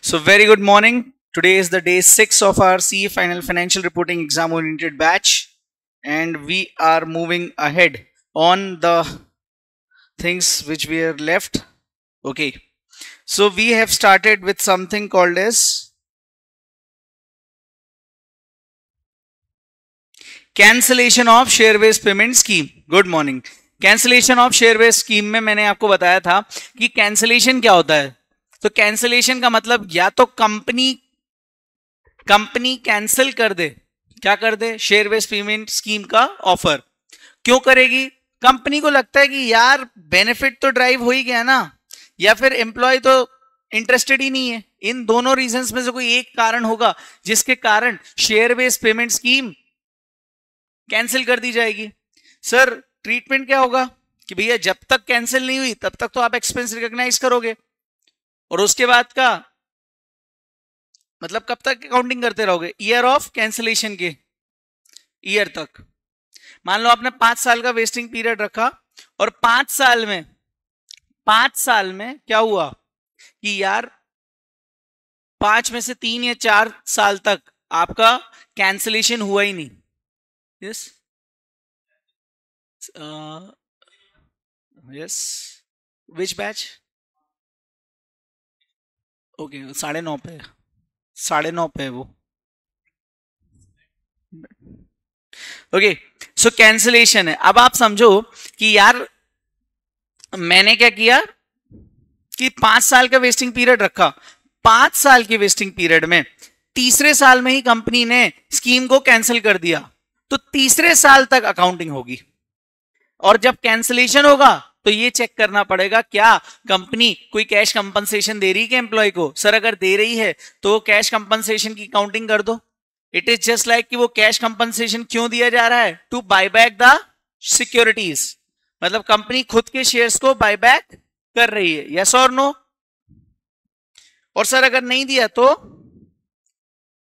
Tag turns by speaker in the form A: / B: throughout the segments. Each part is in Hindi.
A: So very good morning. Today is the day 6 of our CE final financial reporting exam oriented batch, and we are moving ahead on the things which we are left. Okay, so we have started with something called as cancellation of share based payment scheme. Good morning. Cancellation of share based scheme में मैंने आपको बताया था कि कैंसिलेशन क्या होता है. तो कैंसिलेशन का मतलब या तो कंपनी कैंसिल कर दे, क्या कर दे, शेयर बेस्ड पेमेंट स्कीम का ऑफर. क्यों करेगी? कंपनी को लगता है कि यार बेनिफिट तो ड्राइव हो ही गया ना, या फिर एम्प्लॉय तो इंटरेस्टेड ही नहीं है. इन दोनों रीजंस में से कोई एक कारण होगा जिसके कारण share based payment scheme cancel कर दी जाएगी. सर ट्रीटमेंट क्या होगा कि भैया जब तक कैंसिल नहीं हुई तब तक तो आप एक्सपेंस रिकॉग्नाइज करोगे, और उसके बाद का मतलब कब तक अकाउंटिंग करते रहोगे? ईयर ऑफ कैंसिलेशन के ईयर तक. मान लो आपने 5 साल का वेस्टिंग पीरियड रखा, और 5 साल में क्या हुआ कि यार 5 में से 3 या 4 साल तक आपका कैंसिलेशन हुआ ही नहीं. Yes yes which batch? Okay 9:30 पे, 9:30 पे है वो. ओके सो कैंसिलेशन है. अब आप समझो कि यार मैंने क्या किया कि 5 साल का वेस्टिंग पीरियड रखा. 5 साल के वेस्टिंग पीरियड में तीसरे साल में ही कंपनी ने स्कीम को कैंसिल कर दिया, तो तीसरे साल तक अकाउंटिंग होगी. और जब कैंसिलेशन होगा तो ये चेक करना पड़ेगा क्या कंपनी कोई कैश कंपनसेशन दे रही है क्या एम्प्लॉय को. सर अगर दे रही है तो कैश कंपनसेशन की काउंटिंग कर दो. इट इज जस्ट लाइक कि वो कैश कंपनसेशन क्यों दिया जा रहा है? To buy back the securities. मतलब कंपनी खुद के शेयर्स को बाय बैक कर रही है. यस और नो? और सर अगर नहीं दिया तो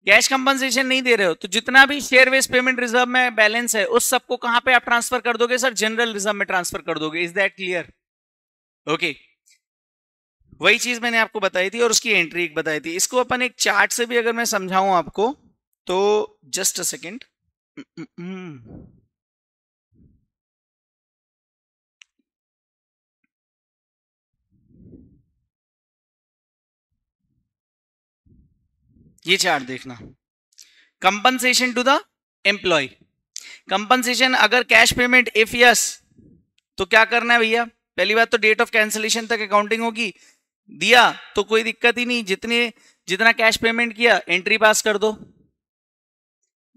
A: कैश कंपनसेशन नहीं दे रहे हो, तो जितना भी शेयर बेस्ड पेमेंट रिजर्व में बैलेंस है उस सबको कहां पे आप ट्रांसफर कर दोगे? सर जनरल रिजर्व में ट्रांसफर कर दोगे. Is that clear? ओके, वही चीज मैंने आपको बताई थी और उसकी एंट्री एक बताई थी. इसको अपन एक चार्ट से भी अगर मैं समझाऊं आपको तो जस्ट अ सेकेंड. ये चार्ट देखना. Compensation to the employee. Compensation अगर कैश पेमेंट इफ यस तो क्या करना है भैया? पहली बात तो डेट ऑफ कैंसिलेशन तक अकाउंटिंग होगी. दिया तो कोई दिक्कत ही नहीं, जितना कैश पेमेंट किया एंट्री पास कर दो.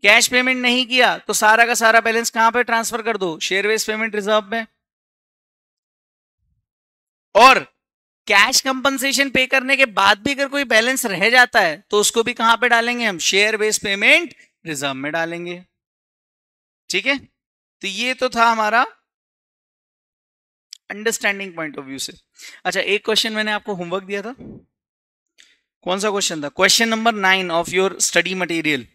A: कैश पेमेंट नहीं किया तो सारा का सारा बैलेंस कहां पे ट्रांसफर कर दो? शेयर बेस्ड पेमेंट रिजर्व में. और कैश कंपनसेशन पे करने के बाद भी अगर कोई बैलेंस रह जाता है तो उसको भी कहां पे डालेंगे हम? शेयर बेस्ड पेमेंट रिजर्व में डालेंगे. ठीक है, तो ये तो था हमारा अंडरस्टैंडिंग पॉइंट ऑफ व्यू से. अच्छा, एक क्वेश्चन मैंने आपको होमवर्क दिया था. कौन सा क्वेश्चन था? Question number 9 of your study material.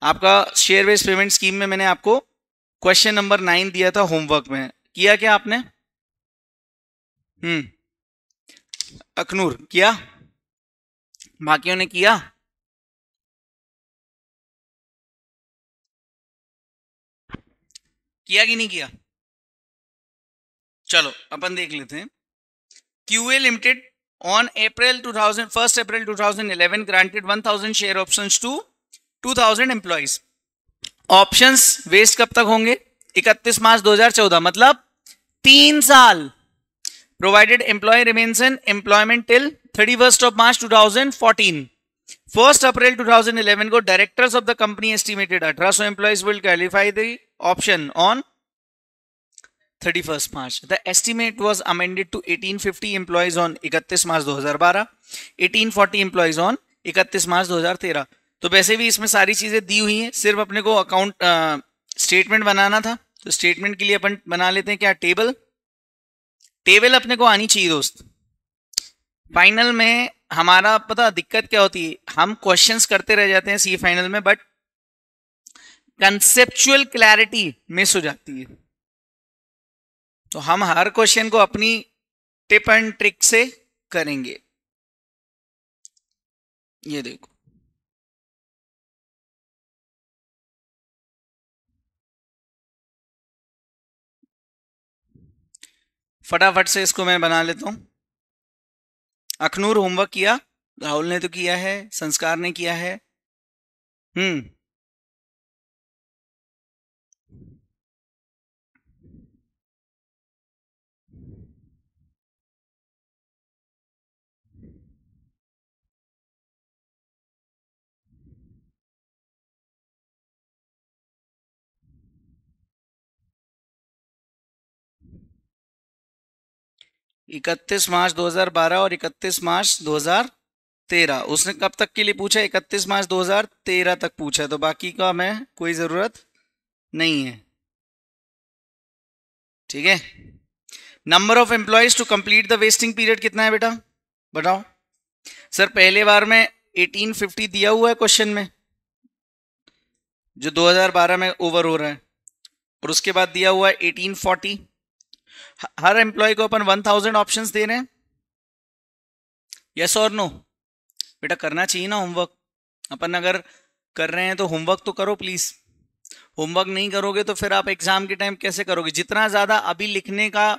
A: आपका शेयर बेस्ड पेमेंट स्कीम में मैंने आपको क्वेश्चन नंबर 9 दिया था होमवर्क में. किया क्या आपने? अखनूर किया? बाकियों ने किया? किया कि नहीं किया? चलो अपन देख लेते हैं. QA limited on April 2011 granted 1000 share options to 2000 employees. Options vest कब तक होंगे? 31 मार्च 2014, मतलब 3 साल. Provided employee remains in employment till 31st of March 2014. 1st April 2011 को directors of the company estimated 1800 employees will qualify the option on 31st March. The estimate was amended to 1850 employees on 31 March 2012, 1840 employees on 31 मार्च 2013. तो वैसे भी इसमें सारी चीजें दी हुई हैं, सिर्फ अपने को अकाउंट स्टेटमेंट बनाना था. तो स्टेटमेंट के लिए अपन बना लेते हैं क्या? टेबल अपने को आनी चाहिए दोस्त. फाइनल में हमारा पता दिक्कत क्या होती है, हम क्वेश्चंस करते रह जाते हैं सी फाइनल में, बट कंसेप्चुअल क्लैरिटी मिस हो जाती है. तो हम हर क्वेश्चन को अपनी टिप एंड ट्रिक से करेंगे. ये देखो, फटाफट से इसको मैं बना लेता हूं। अखनूर होमवर्क किया? राहुल ने तो किया है, संस्कार ने किया है। 31 मार्च 2012 और 31 मार्च 2013, उसने कब तक के लिए पूछा? 31 मार्च 2013 तक पूछा, तो बाकी का मैं कोई जरूरत नहीं है। ठीक है। Number of employees to complete the vesting period कितना है बेटा, बताओ। सर पहले बार में 1850 दिया हुआ है क्वेश्चन में, जो 2012 में ओवर हो रहा है, और उसके बाद दिया हुआ है 1840। हर एम्प्लॉय को अपन 1000 ऑप्शंस दे रहे हैं, यस और नो? बेटा करना चाहिए ना होमवर्क, अपन अगर कर रहे हैं तो होमवर्क तो करो प्लीज। होमवर्क नहीं करोगे तो फिर आप एग्जाम के टाइम कैसे करोगे? जितना ज्यादा अभी लिखने का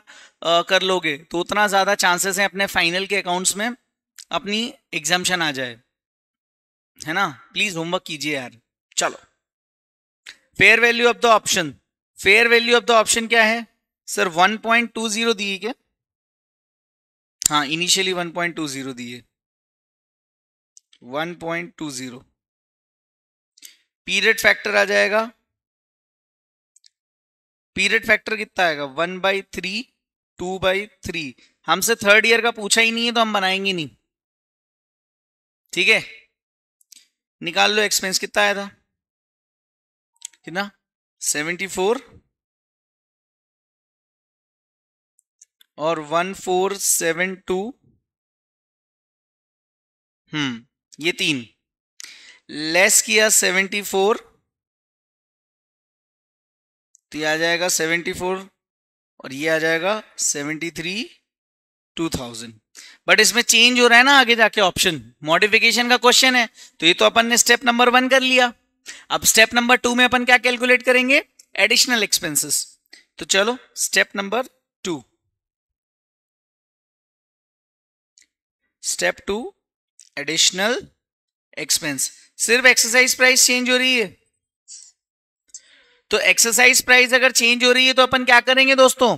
A: कर लोगे तो उतना ज्यादा चांसेस है अपने फाइनल के अकाउंट्स में अपनी एग्जाम्शन आ जाए, है ना? प्लीज होमवर्क कीजिए यार। चलो, fair value of the option, fair value of the option क्या है सर? 1.20 दी क्या? हाँ, इनिशियली 1.20 दिए, 1.20। पीरियड फैक्टर आ जाएगा, पीरियड फैक्टर कितना आएगा? 1/3, 2/3। हमसे थर्ड ईयर का पूछा ही नहीं है तो हम बनाएंगे नहीं। ठीक है, निकाल लो एक्सपेंस कितना आया था, कितना? 74 और 1472, ये तीन लेस किया 74, तो ये आ जाएगा 74 और ये आ जाएगा 73 2000। बट इसमें चेंज हो रहा है ना आगे जाके ऑप्शन, मॉडिफिकेशन का क्वेश्चन है, तो ये तो अपन ने स्टेप नंबर 1 कर लिया। अब स्टेप नंबर 2 में अपन क्या कैलकुलेट करेंगे? Additional expenses. तो चलो step number 2, step 2 additional expense. सिर्फ एक्सरसाइज प्राइस चेंज हो रही है, तो एक्सरसाइज प्राइस अगर चेंज हो रही है तो अपन क्या करेंगे दोस्तों?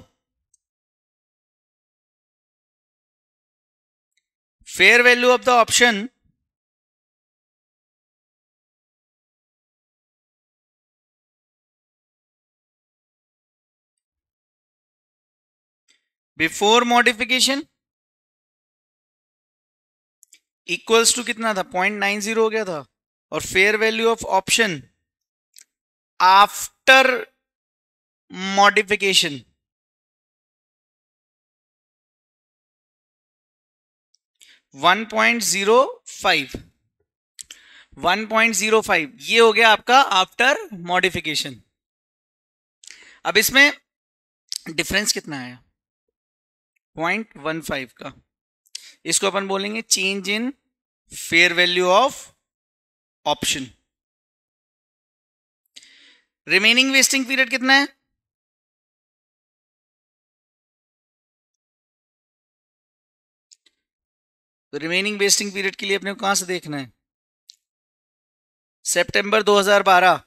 A: Fair value of the option before modification equals to कितना था? 0.90 हो गया था, और fair value of option after modification 1.05, 1.05 ये हो गया आपका आफ्टर मॉडिफिकेशन। अब इसमें डिफरेंस कितना आया? 0.15 का, इसको अपन बोलेंगे change in fair value of option. Remaining wasting period कितना है? तो रिमेनिंग वेस्टिंग पीरियड के लिए अपने को कहां से देखना है? सितंबर 2012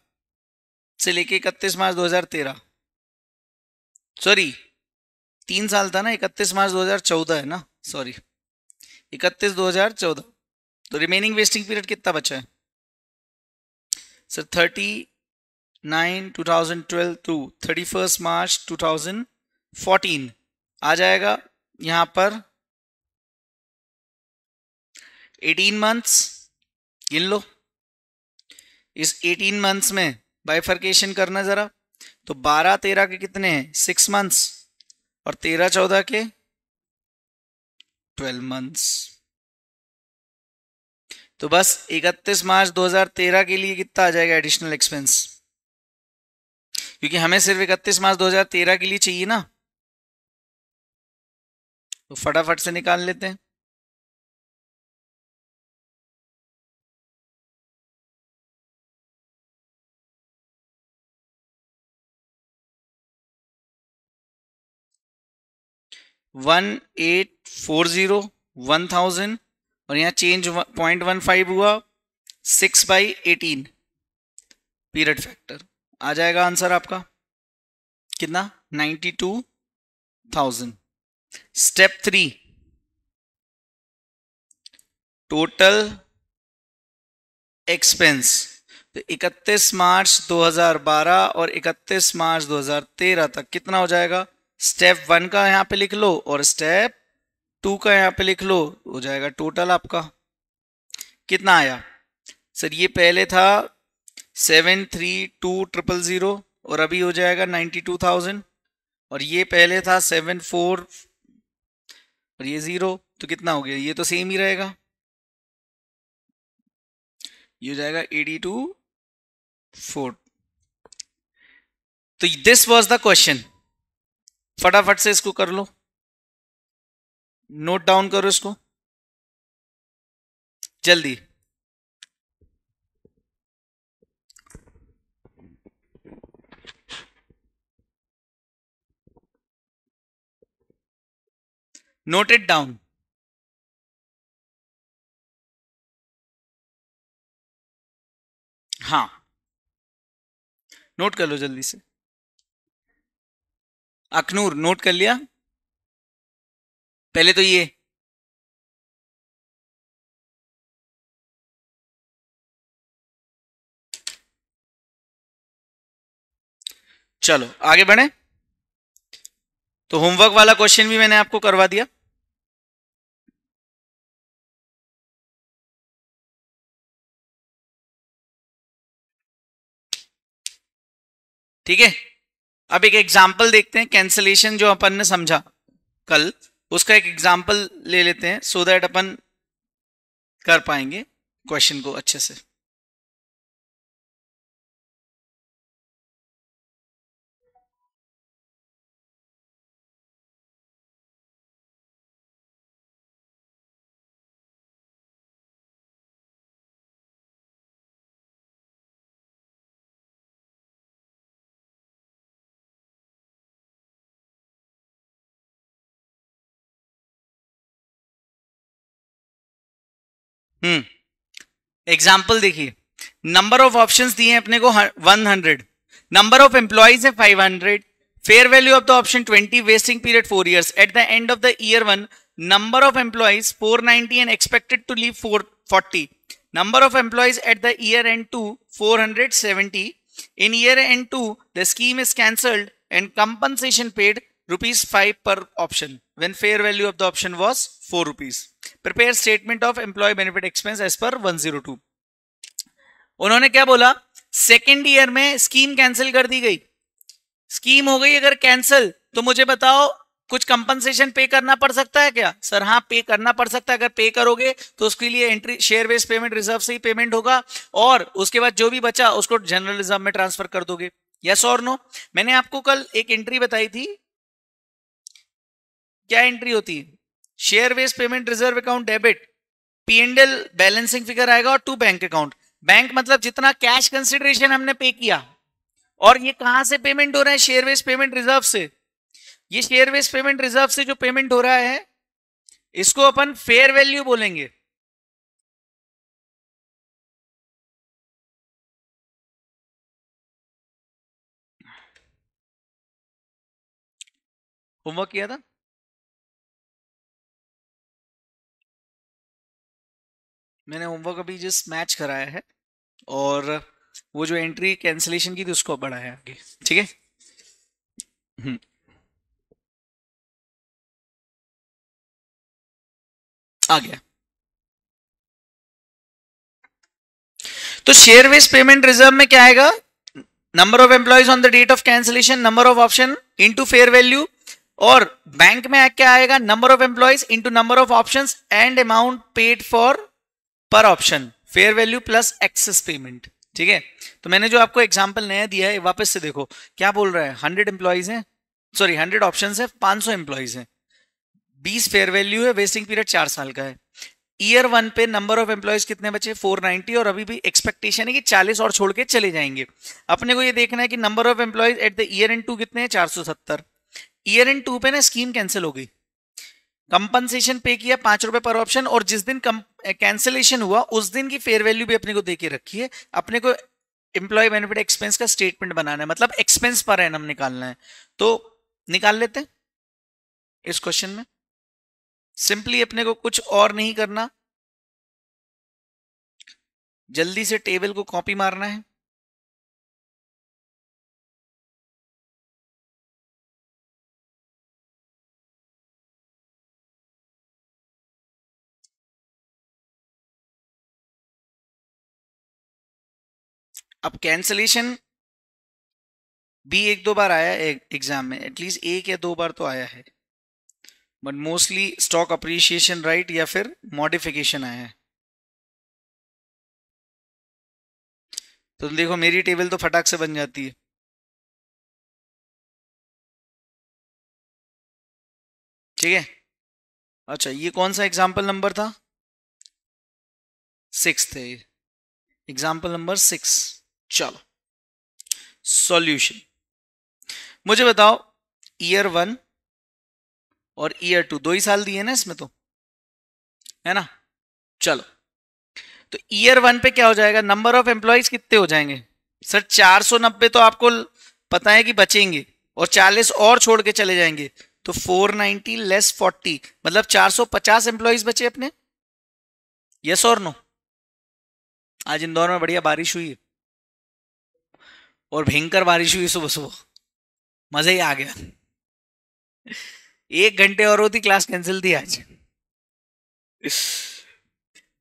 A: से लेके 31 मार्च 2013, सॉरी 3 साल था ना, 31 मार्च 2014 है ना, सॉरी 31 2014। तो रिमेनिंग वेस्टिंग पीरियड कितना बचा है सर? 39 2012 टू 31 मार्च 2014 आ जाएगा यहां पर 18 मंथ्स। गिन लो, इस 18 मंथ्स में बाइफर्केशन करना जरा, तो 12-13 के कितने हैं? 6 मंथ्स, और 13-14 के 12 मंथ्स। तो बस 31 मार्च 2013 के लिए कितना आ जाएगा एडिशनल एक्सपेंस? क्योंकि हमें सिर्फ 31 मार्च 2013 के लिए चाहिए ना, तो फटाफट से निकाल लेते हैं। 1840 1000 और यहाँ चेंज 0.15 हुआ 6/18 पीरियड फैक्टर आ जाएगा आंसर आपका कितना 92,000। Step 3 total expense. तो 31 मार्च 2012 और 31 मार्च 2013 तक कितना हो जाएगा। स्टेप 1 का यहां पे लिख लो और स्टेप 2 का यहां पे लिख लो, हो जाएगा टोटल आपका कितना आया। सर ये पहले था 732,000 और अभी हो जाएगा 92,000 और ये पहले था 74 और ये 0 तो कितना हो गया, ये तो सेम ही रहेगा, ये हो जाएगा 82,400। तो दिस वाज द क्वेश्चन। फटाफट से इसको कर लो, नोट डाउन करो इसको जल्दी। Note it down. हाँ नोट कर लो जल्दी से। अखनूर नोट कर लिया। पहले तो ये चलो आगे बढ़े। तो होमवर्क वाला क्वेश्चन भी मैंने आपको करवा दिया। ठीक है, अब एक एग्जाम्पल देखते हैं कैंसलेशन जो अपन ने समझा कल, उसका एक एग्जाम्पल ले लेते हैं सो दैट अपन कर पाएंगे क्वेश्चन को अच्छे से। एग्जाम्पल देखिए, नंबर ऑफ ऑप्शंस दिए हैं अपने को 100, नंबर ऑफ एम्प्लॉइज है 500, fair value of the option 20, vesting period 4 years, at the end of the year 1 number of employees 490 and expected to leave 440, number of employees at the year end 2 470, in year end 2 the scheme is cancelled and compensation paid rupees 5 per option when fair value of the option was 4 rupees. Prepare statement of employee benefit expense as per 102. उन्होंने क्या बोला, सेकेंड ईयर में स्कीम कैंसिल कर दी गई, स्कीम हो गई अगर कैंसिल तो मुझे बताओ कुछ कंपनसेशन पे करना पड़ सकता है क्या। सर हाँ पे करना पड़ सकता है, अगर पे करोगे तो उसके लिए entry share based payment reserve से ही पेमेंट होगा और उसके बाद जो भी बचा उसको जनरल रिजर्व में ट्रांसफर कर दोगे। यस और नो। मैंने आपको कल एक एंट्री बताई थी, क्या एंट्री होती है, share based payment reserve account debit, P&L balancing figure आएगा और टू बैंक अकाउंट। बैंक मतलब जितना कैश कंसिडरेशन हमने पे किया, और ये कहां से पेमेंट हो रहा है, शेयर बेस्ड पेमेंट रिजर्व से। ये शेयर बेस्ड पेमेंट रिजर्व से जो पेमेंट हो रहा है इसको अपन फेयर वैल्यू बोलेंगे। होमवर्क किया था, मैंने होमवर्क अभी जस्ट मैच कराया है और वो जो एंट्री कैंसिलेशन की थी उसको बढ़ाया आगे। ठीक है, आ गया। तो शेयर बेस्ड पेमेंट रिजर्व में क्या आएगा, number of employees on the date of cancellation, number of option into fair value, और बैंक में क्या आएगा, number of employees into number of options and amount paid for per option, fair value plus excess payment. ठीक है, तो मैंने जो आपको एग्जांपल नया दिया है वापस से देखो क्या बोल रहा है, 100 एम्प्लॉइज हैं, सॉरी 100 ऑप्शंस है, 500 एम्प्लॉइज हैं, 20 फेयर वैल्यू है, वेस्टिंग पीरियड 4 साल का है। ईयर 1 पे नंबर ऑफ एम्प्लॉइज कितने बचे, 490, और अभी भी एक्सपेक्टेशन है कि 40 और छोड़ के चले जाएंगे। अपने को ये देखना है कि number of employees at the year and 2 कितने हैं, 470। ईयर एंड 2 पे ना स्कीम कैंसिल हो गई, कंपनसेशन पे किया 5 रुपए पर ऑप्शन, और जिस दिन कैंसिलेशन हुआ उस दिन की फेयर वैल्यू भी अपने को दे के रखी है। अपने को एम्प्लॉय बेनिफिट एक्सपेंस का स्टेटमेंट बनाना है, मतलब एक्सपेंस पर एनम निकालना है। तो निकाल लेते हैं इस क्वेश्चन में। सिंपली अपने को कुछ और नहीं करना, जल्दी से टेबल को कॉपी मारना है। अब कैंसलेशन भी एक दो बार आया है एग्जाम में, एटलीस्ट एक या दो बार तो आया है, but mostly stock appreciation right या फिर मॉडिफिकेशन आया है। तो देखो मेरी टेबल तो फटाक से बन जाती है। ठीक है, अच्छा ये कौन सा एग्जाम्पल नंबर था? 6 थे, एग्जाम्पल नंबर 6। चलो सॉल्यूशन, मुझे बताओ ईयर 1 और ईयर 2 दो ही साल दिए ना इसमें, तो है ना। चलो तो ईयर 1 पे क्या हो जाएगा, नंबर ऑफ एम्प्लॉइज कितने हो जाएंगे सर? 490 तो आपको पता है कि बचेंगे, और 40 और छोड़ के चले जाएंगे, तो 490 लेस 40 मतलब 450 एम्प्लॉइज बचे अपने। यस और नो? आज इंदौर में बढ़िया बारिश हुई है, और भयंकर बारिश हुई सुबह सुबह, मजा ही आ गया। 1 घंटे और होती क्लास कैंसिल थी आज।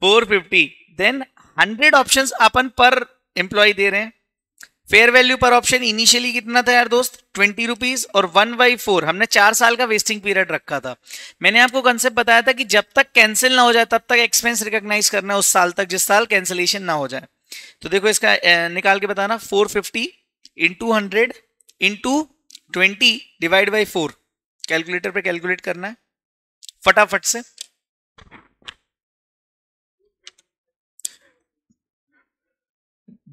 A: 450, देन 100 ऑप्शंस अपन पर एम्प्लॉय दे रहे हैं। फेयर वैल्यू पर ऑप्शन इनिशियली कितना था यार दोस्त? 20 रुपीज, और 1/4 हमने 4 साल का वेस्टिंग पीरियड रखा था। मैंने आपको कंसेप्ट बताया था कि जब तक कैंसिल ना हो जाए तब तक एक्सपेंस रिकॉग्नाइज करना है उस साल तक जिस साल कैंसिलेशन ना हो जाए। तो देखो इसका निकाल के बताना, 450 into 100 into 20 divide by 4, calculator पे कैलकुलेट करना है फटाफट से।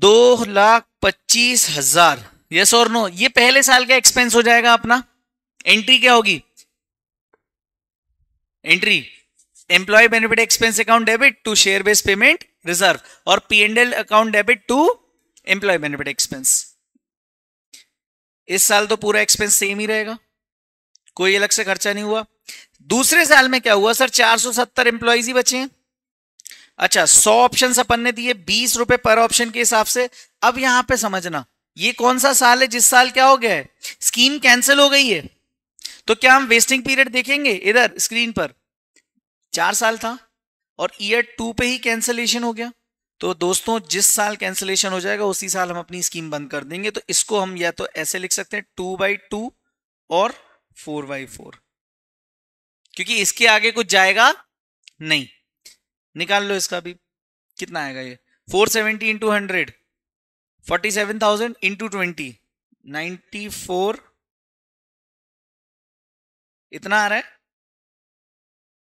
A: 2,25,000। यस और नो? ये पहले साल का एक्सपेंस हो जाएगा अपना। एंट्री क्या होगी? Entry employee benefit expense account debit to share based payment reserve, और P&L account debit to employ benefit expense. इस साल तो पूरा एक्सपेंस सेम ही रहेगा, कोई अलग से खर्चा नहीं हुआ। दूसरे साल में क्या हुआ सर? 470 एम्प्लॉयज ही बचे हैं। अच्छा 100 ऑप्शन अपन ने दिए 20 रुपए पर ऑप्शन के हिसाब से। अब यहां पे समझना ये कौन सा साल है जिस साल क्या हो गया है, स्कीम कैंसिल हो गई है। तो क्या हम वेस्टिंग पीरियड देखेंगे इधर स्क्रीन पर? 4 साल था और ईयर 2 पे ही कैंसिलेशन हो गया। तो दोस्तों जिस साल कैंसिलेशन हो जाएगा उसी साल हम अपनी स्कीम बंद कर देंगे। तो इसको हम या तो ऐसे लिख सकते हैं 2/2 और 4/4, क्योंकि इसके आगे कुछ जाएगा नहीं। निकाल लो इसका भी, कितना आएगा ये? 470 इंटू 100 47,000 इंटू 20 94, इतना आ रहा है।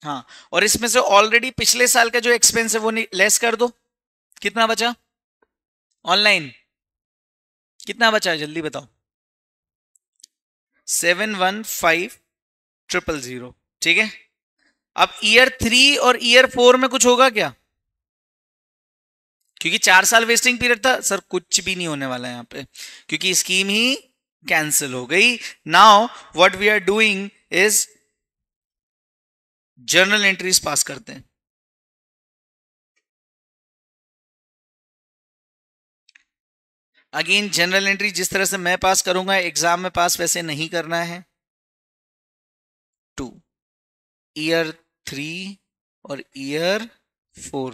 A: हाँ, और इसमें से ऑलरेडी पिछले साल का जो एक्सपेंस है वो लेस कर दो। कितना बचा ऑनलाइन? कितना बचा है जल्दी बताओ? 715,000। ठीक है, अब ईयर 3 और ईयर 4 में कुछ होगा क्या? क्योंकि 4 साल वेस्टिंग पीरियड था सर, कुछ भी नहीं होने वाला है यहां पे, क्योंकि स्कीम ही कैंसिल हो गई। Now what we are doing is journal entries pass करते हैं। अगेन जनरल एंट्री जिस तरह से मैं पास करूंगा एग्जाम में पास वैसे नहीं करना है। 2 ईयर 3 और ईयर 4,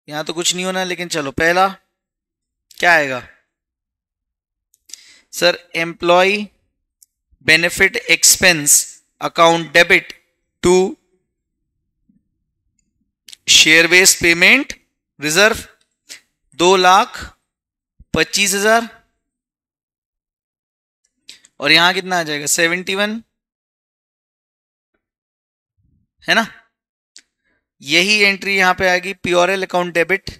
A: यहां तो कुछ नहीं होना, लेकिन चलो पहला क्या आएगा sir? Employee benefit expense account debit to share based payment reserve 2,25,000, और यहां कितना आ जाएगा? 71, है ना। यही एंट्री यहां पे आएगी, payroll account debit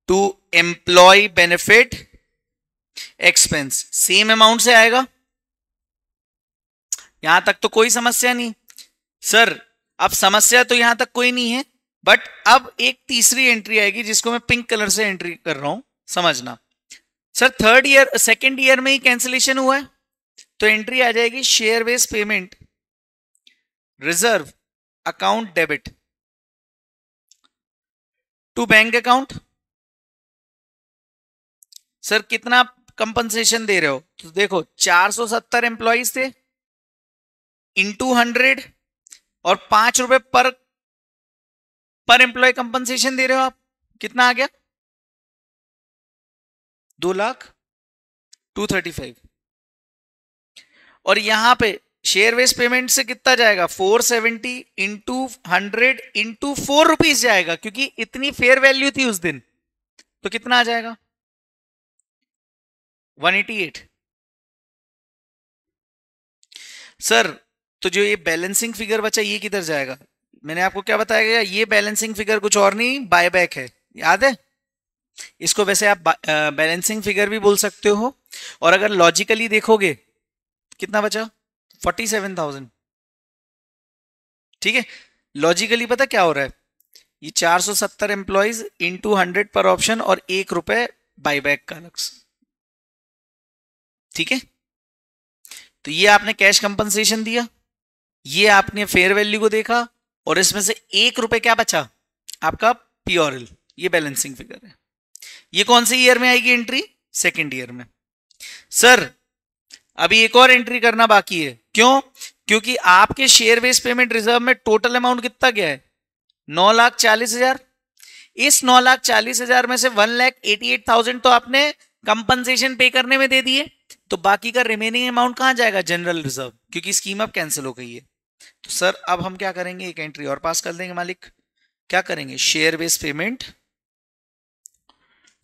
A: to employ benefit expense, same amount से आएगा। यहां तक तो कोई समस्या नहीं सर। अब समस्या तो यहां तक कोई नहीं है, बट अब एक तीसरी एंट्री आएगी जिसको मैं पिंक कलर से एंट्री कर रहा हूं, समझना। Sir third year second year में ही कैंसिलेशन हुआ है, तो एंट्री आ जाएगी share based payment reserve account debit to bank account. Sir कितना कंपनसेशन दे रहे हो, तो देखो 470 एम्प्लॉइज थे इंटू 100 और ₹5 पर एम्प्लॉय कंपनसेशन दे रहे हो आप, कितना आ गया 2,02,35। और यहां पे शेयर बेस्ड पेमेंट से कितना जाएगा 470 इंटू 100 इंटू ₹4 जाएगा, क्योंकि इतनी फेयर वैल्यू थी उस दिन, तो कितना आ जाएगा 188। सर तो जो ये बैलेंसिंग फिगर बचा ये किधर जाएगा, मैंने आपको क्या बताया गया, ये बैलेंसिंग फिगर कुछ और नहीं बायबैक है, याद है। इसको वैसे आप बैलेंसिंग फिगर भी बोल सकते हो, और अगर लॉजिकली देखोगे कितना बचा 47,000। ठीक है, लॉजिकली पता क्या हो रहा है, ये 470 एम्प्लॉइज इंटू 100 पर ऑप्शन और ₹1 बायबैक का अलग से। ठीक है, तो ये आपने कैश कंपनसेशन दिया, ये आपने फेयर वैल्यू को देखा, और इसमें से ₹1 क्या बचा आपका पीओरएल, ये बैलेंसिंग फिगर है। ये कौन से ईयर में आएगी एंट्री, सेकेंड ईयर में। सर अभी एक और एंट्री करना बाकी है, क्यों, क्योंकि आपके शेयर बेस्ड पेमेंट रिजर्व में टोटल अमाउंट कितना गया है 9,40,000। इस 9,40,000 में से 1,88,000 तो आपने कंपनसेशन पे करने में दे दिए, तो बाकी का रिमेनिंग अमाउंट कहां जाएगा जनरल रिजर्व, क्योंकि स्कीम अब कैंसिल हो गई है। तो सर अब हम क्या करेंगे, एक एंट्री और पास कर देंगे मालिक, क्या करेंगे share based payment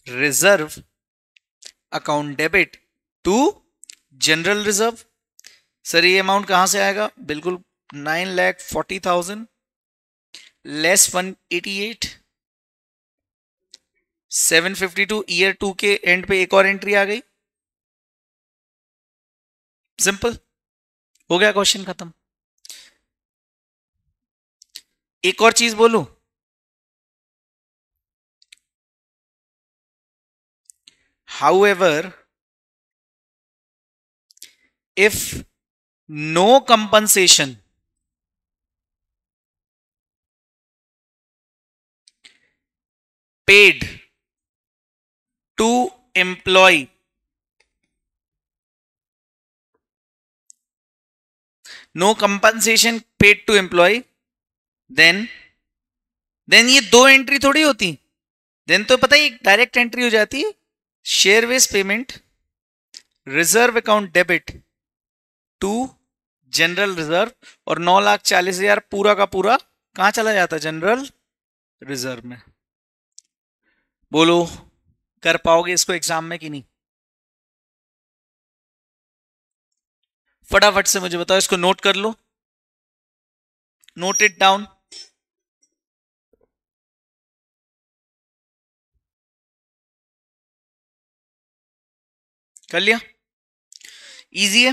A: reserve account debit to general reserve. Sir ये अमाउंट कहां से आएगा, बिल्कुल 9,40,000 लेस 188 752, ईयर 2 के एंड पे एक और एंट्री आ गई, सिंपल हो गया, क्वेश्चन खत्म। एक और चीज बोलूं, however if no compensation paid to employee, no compensation paid to employee, then ये दो एंट्री थोड़ी होती, देन तो पता ही डायरेक्ट एंट्री हो जाती है share based payment reserve account debit to general reserve, और 9,40,000 पूरा का पूरा कहां चला जाता जनरल रिजर्व में। बोलो कर पाओगे इसको एग्जाम में कि नहीं, फटाफट से मुझे बताओ, इसको नोट कर लो, नोट इट डाउन। कर लिया, इजी है।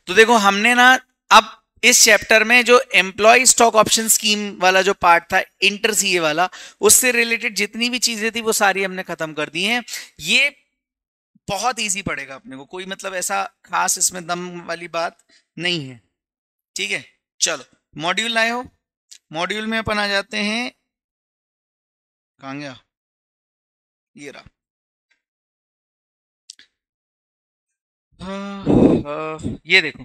A: तो देखो हमने ना अब इस चैप्टर में जो एम्प्लॉय स्टॉक ऑप्शन स्कीम वाला जो पार्ट था इंटर सीए वाला, उससे रिलेटेड जितनी भी चीजें थी वो सारी हमने खत्म कर दी हैं। ये बहुत इजी पड़ेगा अपने को, कोई मतलब ऐसा खास इसमें दम वाली बात नहीं है। ठीक है, चलो मॉड्यूल लाए हो, मॉड्यूल में अपन आ जाते हैं, कहां गया, ये रहा। ये देखो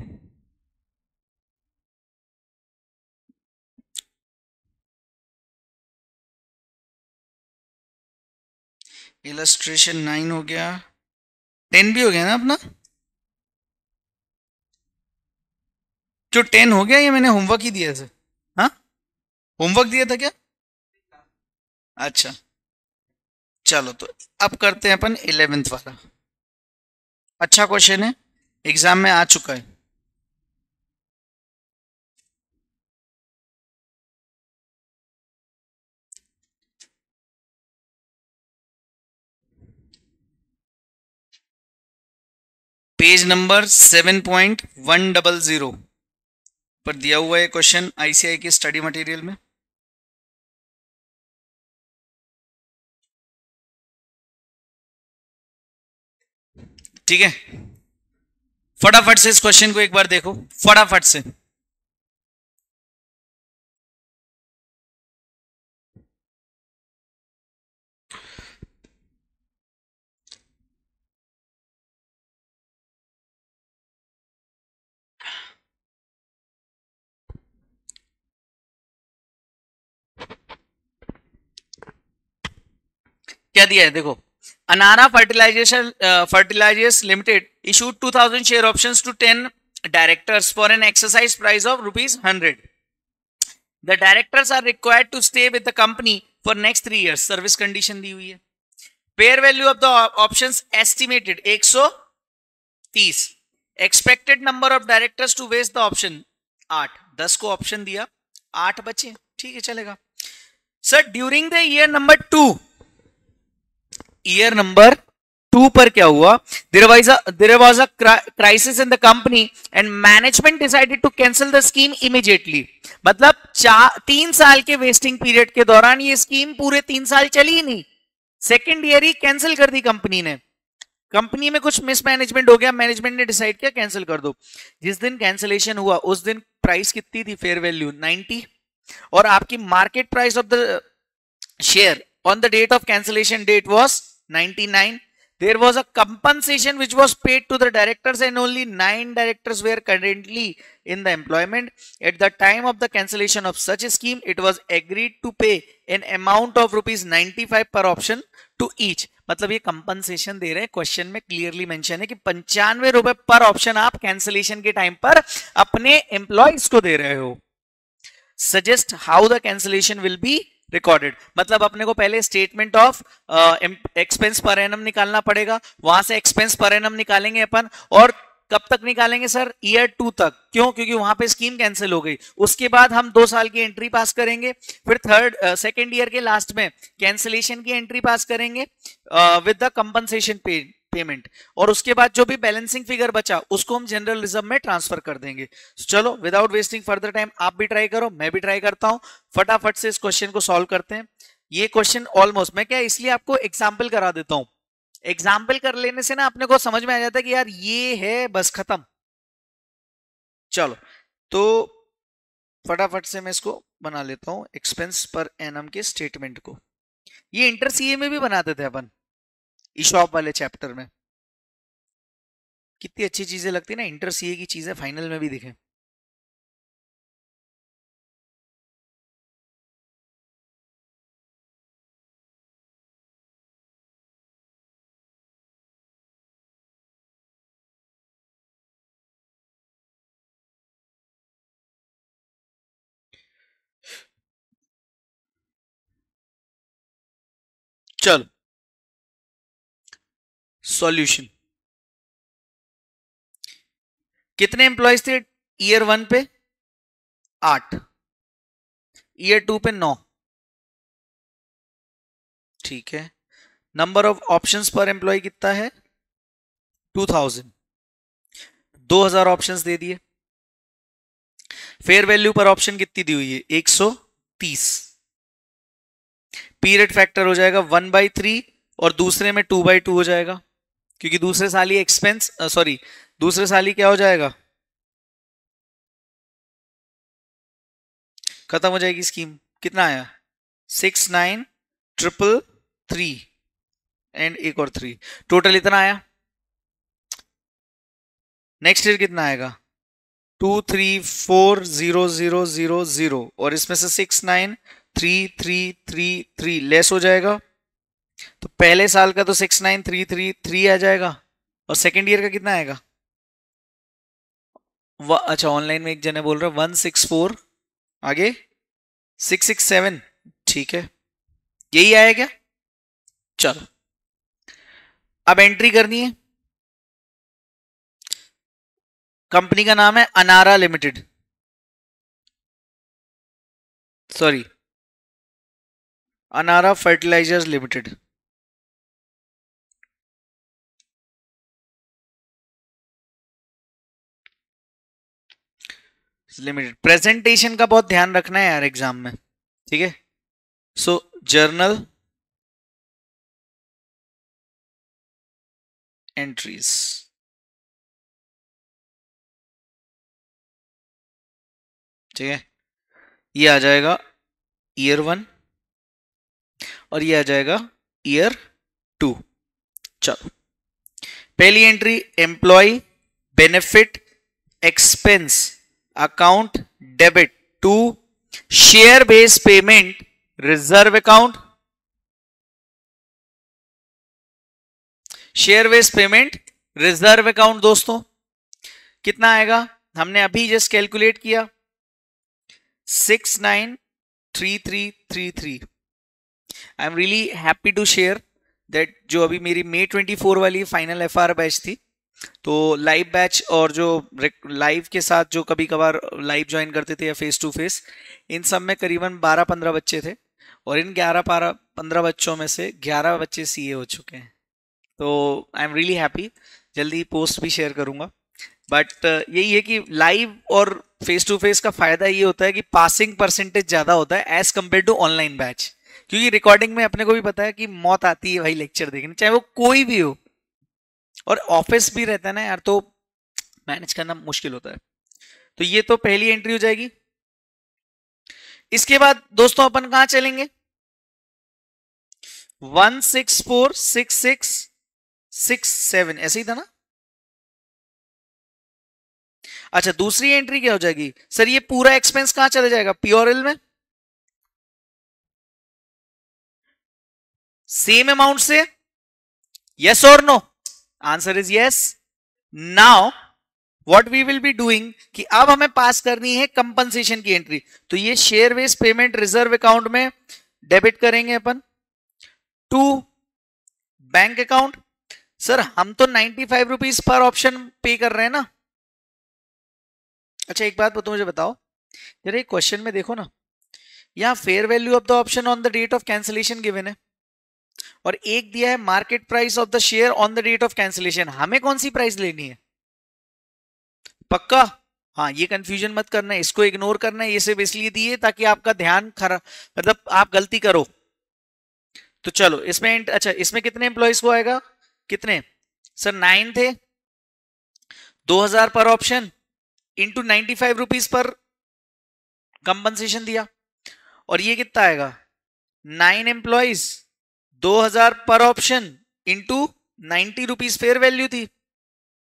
A: इलस्ट्रेशन 9 हो गया, 10 भी हो गया ना अपना, जो 10 हो गया, ये मैंने होमवर्क ही दिया था। हाँ होमवर्क दिया था क्या, अच्छा चलो, तो अब करते हैं अपन 11th वाला। अच्छा क्वेश्चन है, एग्जाम में आ चुका है। पेज नंबर 7.100, पर दिया हुआ है क्वेश्चन आईसीआई के स्टडी मटेरियल में। ठीक है, फटाफट से इस क्वेश्चन को एक बार देखो, फटाफट से। क्या दिया है देखो, अनारा fertilizers limited issued 2000 share options to 10 directors for an exercise price of ₹100. The directors are required to stay with the company for next 3 years. Service condition दी हुई है। Fair value of the options estimated 130। Expected number of directors to vest the option 8। 10 को ऑप्शन दिया, 8 बचे, ठीक है चलेगा। Sir during the year number 2 पर क्या हुआ, there was a crisis in the company and management decided to cancel the scheme immediately। मतलब 3 साल के वेस्टिंग पीरियड के दौरान ये स्कीम पूरे 3 साल चली ही नहीं, सेकेंड ईयर ही कैंसिल कर दी कंपनी ने। कंपनी में कुछ मिसमैनेजमेंट हो गया, मैनेजमेंट ने डिसाइड किया कैंसिल कर दो। जिस दिन कैंसिलेशन हुआ उस दिन प्राइस कितनी थी, फेयर वैल्यू 90, और आपकी market price of the share on the date of cancellation date was 99। There was a compensation which was paid to the directors and only 9 directors were currently in the employment. At the time of the cancellation of such a scheme, it was agreed to pay an amount of ₹95 per option to each। मतलब ये कंपनसेशन दे रहे हैं, क्वेश्चन में क्लियरली मेंशन है कि ₹95 पर ऑप्शन आप कैंसिलेशन के टाइम पर अपने एम्प्लॉइज को दे रहे हो। Suggest how the cancellation will be recorded. मतलब अपने को पहले statement of expense per annum निकालना पड़ेगा, वहां से एक्सपेंस पर एनम निकालेंगे अपन, और कब तक निकालेंगे सर, ईयर 2 तक। क्यों, क्योंकि वहां पे स्कीम कैंसिल हो गई। उसके बाद हम 2 साल की एंट्री पास करेंगे, फिर सेकेंड ईयर के लास्ट में कैंसिलेशन की एंट्री पास करेंगे विद द कंपनसेशन पेमेंट, और उसके बाद जो भी बैलेंसिंग फिगर बचा उसको हम जनरल रिजर्व में ट्रांसफर कर देंगे। चलो विदाउट वेस्टिंग फर्दर टाइम आप भी ट्राई करो, मैं भी ट्राई करता हूं, फटाफट से इस क्वेश्चन को सॉल्व करते हैं। ये क्वेश्चन ऑलमोस्ट, मैं क्या इसलिए आपको एग्जाम्पल करा देता हूं, एग्जाम्पल कर लेने से ना अपने को समझ में आ जाता है कि यार ये है, बस खत्म। चलो तो फटाफट से मैं इसको बना लेता हूं, एक्सपेंस पर एनम के स्टेटमेंट को। ये इंटर सीए में भी बनाते थे अपन, ईशॉप वाले चैप्टर में। कितनी अच्छी चीजें लगती है ना, इंटर सीए की चीजें फाइनल में भी दिखे। चलो सॉल्यूशन, कितने एम्प्लॉयज थे ईयर 1 पे, 8, ईयर 2 पे 9, ठीक है। नंबर ऑफ ऑप्शंस पर एम्प्लॉय कितना है, 2000, 2000 ऑप्शंस दे दिए। फेयर वैल्यू पर ऑप्शन कितनी दी हुई है, 130। पीरियड फैक्टर हो जाएगा 1/3 और दूसरे में 2/2 हो जाएगा, क्योंकि दूसरे साल ही एक्सपेंस, सॉरी दूसरे साल ही क्या हो जाएगा, खत्म हो जाएगी स्कीम। कितना आया, 69,333 एंड एक और 3, टोटल इतना आया। नेक्स्ट ईयर कितना आएगा, 234,0,0,0 और इसमें से 69,333 लेस हो जाएगा, तो पहले साल का तो 69,333 आ जाएगा, और सेकेंड ईयर का कितना आएगा, अच्छा ऑनलाइन में एक जने बोल रहा है 164, आगे 667, ठीक है यही आया क्या। चलो अब एंट्री करनी है, कंपनी का नाम है Anara limited, sorry Anara fertilizers limited. Limited. Presentation का बहुत ध्यान रखना है यार एग्जाम में, ठीक है। सो जर्नल एंट्रीज, ठीक है, ये आ जाएगा ईयर 1 और ये आ जाएगा ईयर 2। चलो, पहली entry employee benefit expense account debit to share based payment reserve account, share based payment reserve account. दोस्तों कितना आएगा, हमने अभी जस्ट कैलकुलेट किया 693333। I am really happy to share that जो अभी मेरी May 24 वाली फाइनल FR बैच थी, तो लाइव बैच और जो लाइव के साथ जो कभी कभार लाइव ज्वाइन करते थे या फेस टू फेस, इन सब में करीबन 12-15 बच्चे थे और इन 11-15 बच्चों में से 11 बच्चे CA हो चुके हैं। तो आई एम रियली हैप्पी, जल्दी पोस्ट भी शेयर करूंगा। बट यही है कि लाइव और फेस टू फेस का फायदा ये होता है कि पासिंग परसेंटेज ज्यादा होता है as compared to online batch, क्योंकि रिकॉर्डिंग में अपने को भी पता है कि मौत आती है भाई लेक्चर देखने, चाहे वो कोई भी हो, और ऑफिस भी रहता है ना यार, तो मैनेज करना मुश्किल होता है। तो ये तो पहली एंट्री हो जाएगी। इसके बाद दोस्तों अपन कहां चलेंगे, 1646667 ऐसे ही था ना। अच्छा, दूसरी एंट्री क्या हो जाएगी सर, ये पूरा एक्सपेंस कहां चले जाएगा, पीओरएल में सेम अमाउंट से, यस और no, answer is yes. Now what we will be doing कि अब हमें पास करनी है कंपनसेशन की एंट्री, तो ये share based payment reserve account में डेबिट करेंगे अपन टू बैंक अकाउंट। सर हम तो 95 रुपीज पर ऑप्शन पे कर रहे हैं ना। अच्छा एक बात तो मुझे बताओ जरा, एक क्वेश्चन में देखो ना, यहां fair value of the option on the date of cancellation given है और एक दिया है market price of the share on the date of cancellation. हमें कौन सी प्राइस लेनी है, पक्का? हाँ, ये कंफ्यूजन मत करना है, इसको इग्नोर करना है, ये सिर्फ इसलिए दिए ताकि आपका ध्यान खराब, मतलब आप गलती करो। तो चलो इसमें, अच्छा इसमें कितने एम्प्लॉइज को आएगा, कितने सर, 9 थे, 2000 पर option into 95 rupees per compensation दिया, और ये कितना आएगा 9 एम्प्लॉइज 2000 पर option into 90 rupees fair value थी।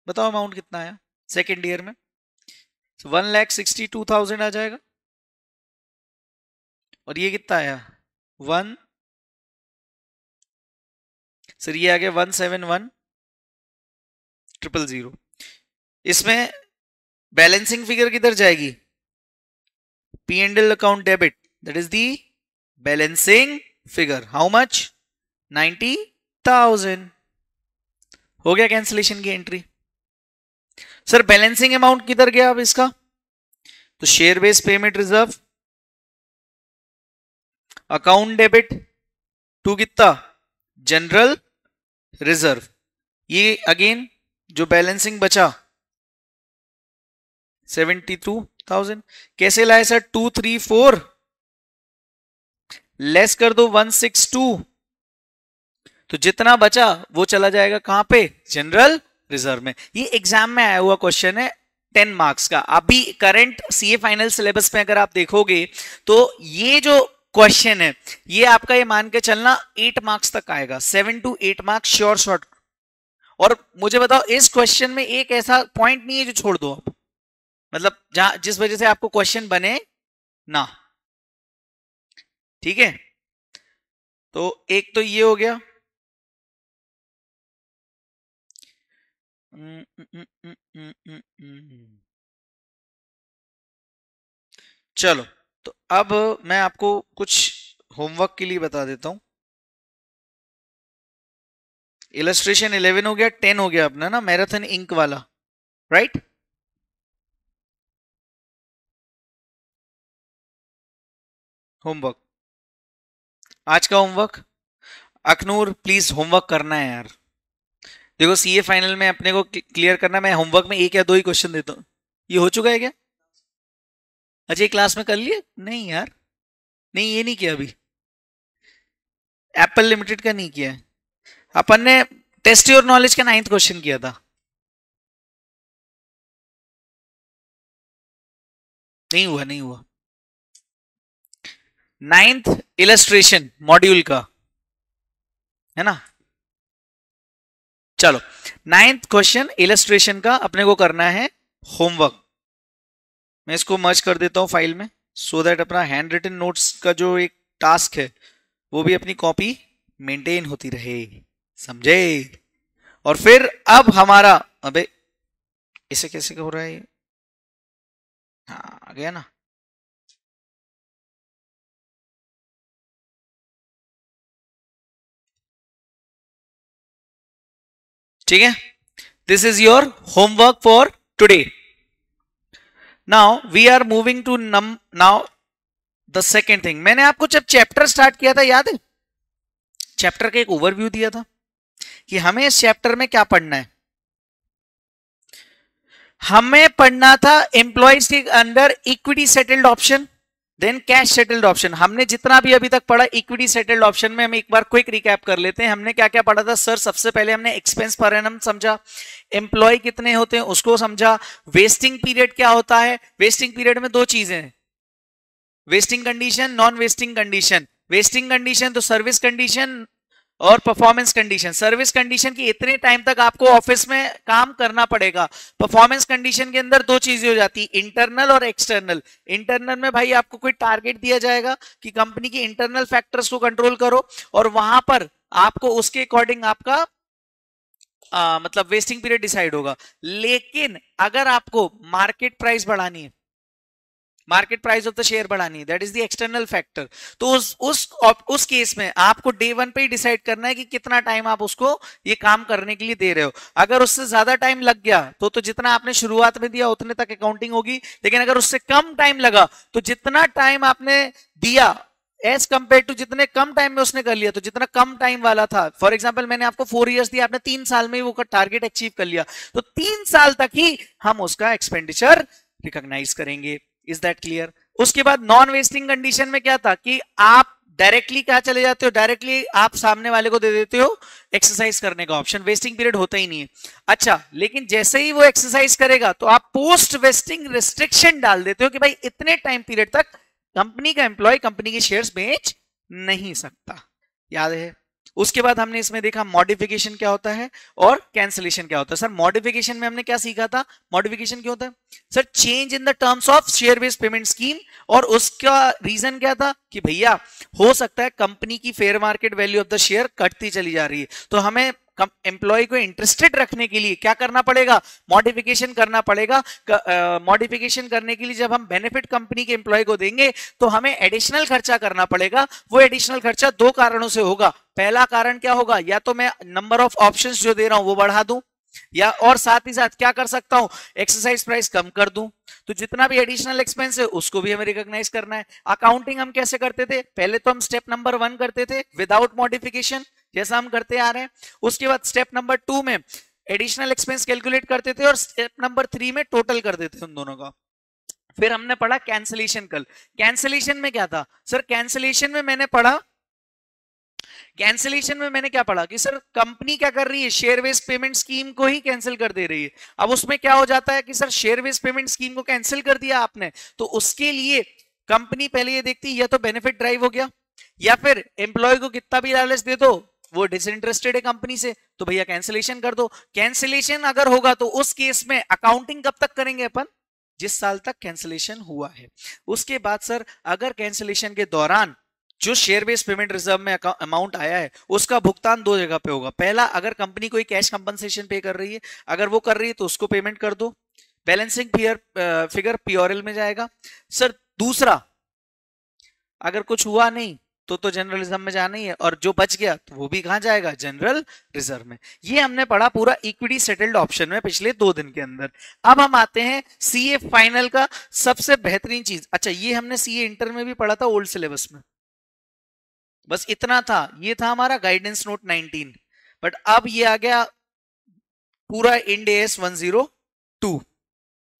A: बताओ अमाउंट कितना आया सेकेंड ईयर में, 1,62,000 आ जाएगा, और ये कितना आया 1, सर ये आ गया 171,000। इसमें बैलेंसिंग फिगर किधर जाएगी, P&L account debit, that is the balancing figure, how much 90,000। हो गया कैंसिलेशन की एंट्री। सर बैलेंसिंग अमाउंट किधर गया अब इसका, तो share based payment reserve account debit to कितना जनरल रिजर्व, ये अगेन जो बैलेंसिंग बचा 72,000। कैसे लाए सर, 234 लेस कर दो 162, तो जितना बचा वो चला जाएगा कहां पे, जनरल रिजर्व में। ये एग्जाम में आया हुआ क्वेश्चन है 10 मार्क्स का। अभी करंट सीए फाइनल सिलेबस में अगर आप देखोगे तो ये जो क्वेश्चन है ये आपका, ये मान के चलना 8 मार्क्स तक आएगा, 7 to 8 मार्क्स श्योर शॉर्ट। और मुझे बताओ इस क्वेश्चन में एक ऐसा पॉइंट नहीं है जो छोड़ दो आप, मतलब जहां जिस वजह से आपको क्वेश्चन बने ना, ठीक है। तो एक तो ये हो गया, चलो तो अब मैं आपको कुछ होमवर्क के लिए बता देता हूं। इलस्ट्रेशन 11 हो गया, 10 हो गया अपना ना मैराथन इंक वाला, राइट। होमवर्क, आज का होमवर्क, अखनूर प्लीज होमवर्क करना है यार। देखो सीए फाइनल में अपने को क्लियर करना, मैं होमवर्क में 1 या 2 ही क्वेश्चन देता हूं। ये हो चुका है क्या, अजय क्लास में कर लिए? नहीं यार, नहीं ये नहीं किया अभी, एप्पल लिमिटेड का नहीं किया है। अपन ने टेस्ट योर नॉलेज का 9th क्वेश्चन किया था। नहीं हुआ, नहीं हुआ। 9th इलस्ट्रेशन मॉड्यूल का है ना। चलो 9th क्वेश्चन इलस्ट्रेशन का अपने को करना है होमवर्क। मैं इसको मर्ज कर देता हूं फाइल में, सो दैट अपना हैंड रिटन नोट्स का जो एक टास्क है वो भी अपनी कॉपी मेंटेन होती रहे, समझे। और फिर अब हमारा, अबे इसे कैसे हो रहा है ये, हाँ आ गया ना। ठीक है, this is your homework for today. Now we are moving to now the second thing. मैंने आपको जब चैप्टर स्टार्ट किया था याद है, चैप्टर का एक ओवरव्यू दिया था कि हमें इस चैप्टर में क्या पढ़ना है। हमें पढ़ना था एम्प्लॉयज के अंदर equity settled option, then cash settled option. हमने जितना भी अभी तक पढ़ा इक्विटी सेटल्ड ऑप्शन में, हम एक बार क्विक रिकैप कर लेते हैं। हमने क्या क्या पढ़ा था सर? सबसे पहले हमने एक्सपेंस पर एनम समझा, एम्प्लॉय कितने होते हैं उसको समझा, वेस्टिंग पीरियड क्या होता है। वेस्टिंग पीरियड में दो चीजें हैं, wasting condition, non wasting condition. Wasting condition तो सर्विस कंडीशन और परफॉर्मेंस कंडीशन। सर्विस कंडीशन की इतने टाइम तक आपको ऑफिस में काम करना पड़ेगा। परफॉर्मेंस कंडीशन के अंदर दो चीजें हो जाती, इंटरनल और एक्सटर्नल। इंटरनल में भाई आपको कोई टारगेट दिया जाएगा कि कंपनी के इंटरनल फैक्टर्स को कंट्रोल करो, और वहां पर आपको उसके अकॉर्डिंग आपका मतलब वेस्टिंग पीरियड डिसाइड होगा। लेकिन अगर आपको मार्केट प्राइस बढ़ानी है, market price of the share बढ़ानी है, that is the external factor, तो उस केस में आपको डे वन पे ही डिसाइड करना है कि कितना टाइम आप उसको ये काम करने के लिए दे रहे हो। अगर उससे ज्यादा टाइम लग गया तो जितना आपने शुरुआत में दिया उतने तक अकाउंटिंग होगी, लेकिन अगर उससे कम टाइम लगा तो जितना टाइम आपने दिया एज कंपेयर टू जितने कम टाइम में उसने कर लिया, तो जितना कम टाइम वाला था, फॉर एग्जांपल मैंने आपको 4 इयर्स दिया, आपने 3 साल में ही वो टारगेट अचीव कर लिया, तो 3 साल तक ही हम उसका एक्सपेंडिचर रिकॉग्नाइज करेंगे। Is that clear? उसके बाद नॉन वेस्टिंग कंडीशन में क्या था कि आप डायरेक्टली क्या चले जाते हो, डायरेक्टली आप सामने वाले को दे देते हो एक्सरसाइज करने का ऑप्शन, वेस्टिंग पीरियड होता ही नहीं है। अच्छा, लेकिन जैसे ही वो एक्सरसाइज करेगा तो आप पोस्ट वेस्टिंग रिस्ट्रिक्शन डाल देते हो कि भाई इतने टाइम पीरियड तक कंपनी का एम्प्लॉय कंपनी के शेयर्स बेच नहीं सकता। याद है? उसके बाद हमने इसमें देखा मॉडिफिकेशन क्या होता है और कैंसिलेशन क्या होता है। सर मॉडिफिकेशन में हमने क्या सीखा था? मॉडिफिकेशन क्यों होता है sir? Change in the terms of share based payment scheme, और उसका रीजन क्या था कि भैया हो सकता है कंपनी की fair market value of the share कटती चली जा रही है, तो हमें एम्प्लॉय को इंटरेस्टेड रखने के लिए क्या करना पड़ेगा? मॉडिफिकेशन करना पड़ेगा। मॉडिफिकेशन करने के लिए जब हम बेनिफिट कंपनी के एम्प्लॉय को देंगे तो हमें एडिशनल खर्चा करना पड़ेगा। वो एडिशनल खर्चा दो कारणों से होगा। पहला कारण क्या होगा? या तो मैं नंबर ऑफ ऑप्शंस जो दे रहा हूं वो बढ़ा दूं, या और साथ ही साथ क्या कर सकता हूं? एक्सरसाइज प्राइस कम कर दूं। तो जितना भी एडिशनल एक्सपेंस है उसको भी हमें रिकॉग्नाइज करना है। अकाउंटिंग हम कैसे करते थे? पहले तो हम स्टेप नंबर 1 करते थे विदाउट मॉडिफिकेशन, जैसा हम करते आ रहे हैं। उसके बाद स्टेप नंबर 2 में एडिशनल एक्सपेंस कैलकुलेट करते थे, और स्टेप नंबर 3 में टोटल कर देते थे उन दोनों का। फिर हमने पढ़ा कैंसिलेशन कल। कैंसिलेशन में क्या था सर? कैंसिलेशन में मैंने पढ़ा, कैंसिलेशन में मैंने क्या पढ़ा कि सर कंपनी क्या कर रही है? शेयर बेस्ड पेमेंट स्कीम को ही कैंसिल कर दे रही है। अब उसमें क्या हो जाता है कि sir share based payment scheme को कैंसिल कर दिया आपने, तो उसके लिए कंपनी पहले ये देखती है या तो बेनिफिट ड्राइव हो गया, या फिर एम्प्लॉय को कितना भी लालच दे दो वो डिसइंटरेस्टेड है कंपनी से, तो भैया कैंसिलेशन कर दो। कैंसिलेशन अगर होगा तो उस केस में अकाउंटिंग कब तक करेंगे अपन? जिस साल तक कैंसिलेशन हुआ है। उसके बाद सर अगर कैंसिलेशन के दौरान जो शेयर बेस्ड पेमेंट रिजर्व में अमाउंट आया है उसका भुगतान दो जगह पे होगा। पहला, अगर कंपनी कोई कैश कंपनसेशन पे कर रही है, अगर वो कर रही है तो उसको पेमेंट कर दो, बैलेंसिंग फिगर पीओरएल में जाएगा। सर दूसरा, अगर कुछ हुआ नहीं तो जनरल रिजर्व में जाना ही है, और जो बच गया तो वो भी कहां जाएगा? जनरल रिजर्व में। ये हमने पढ़ा पूरा इक्विटी सेटल्ड ऑप्शन में पिछले 2 दिन के अंदर। अब हम आते हैं सीए फाइनल का सबसे बेहतरीन चीज। अच्छा, ये हमने सीए इंटर में भी पढ़ा था ओल्ड सिलेबस में, बस इतना था, ये था हमारा गाइडेंस नोट 19। बट अब ये आ गया पूरा इंड एस 102।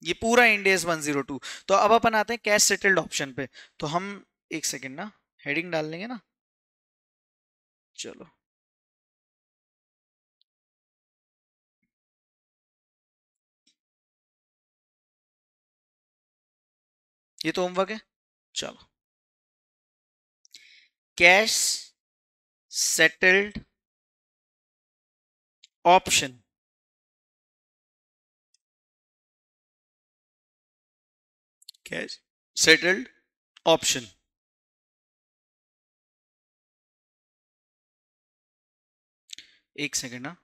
A: ये पूरा इंड एस 102। तो अब अपन आते हैं कैश सेटल्ड ऑप्शन पे। तो हम एक सेकेंड ना हेडिंग डाल लेंगे ना, चलो ये तो होमवर्क है। चलो cash settled option, cash settled option, एक सेकेंड ना,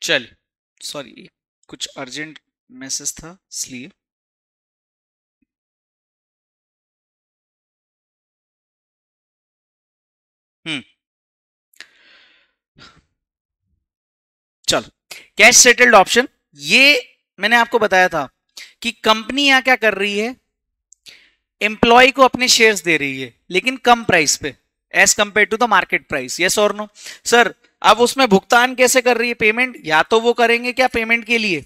A: चल सॉरी कुछ अर्जेंट मैसेज था इसलिए। हम्म चलो कैश सेटल्ड ऑप्शन, ये मैंने आपको बताया था कि कंपनी यहां क्या कर रही है, एम्प्लॉय को अपने शेयर्स दे रही है लेकिन कम प्राइस पे as compared to the market price. Yes और नो सर? अब उसमें भुगतान कैसे कर रही है पेमेंट, या तो वो करेंगे क्या पेमेंट के लिए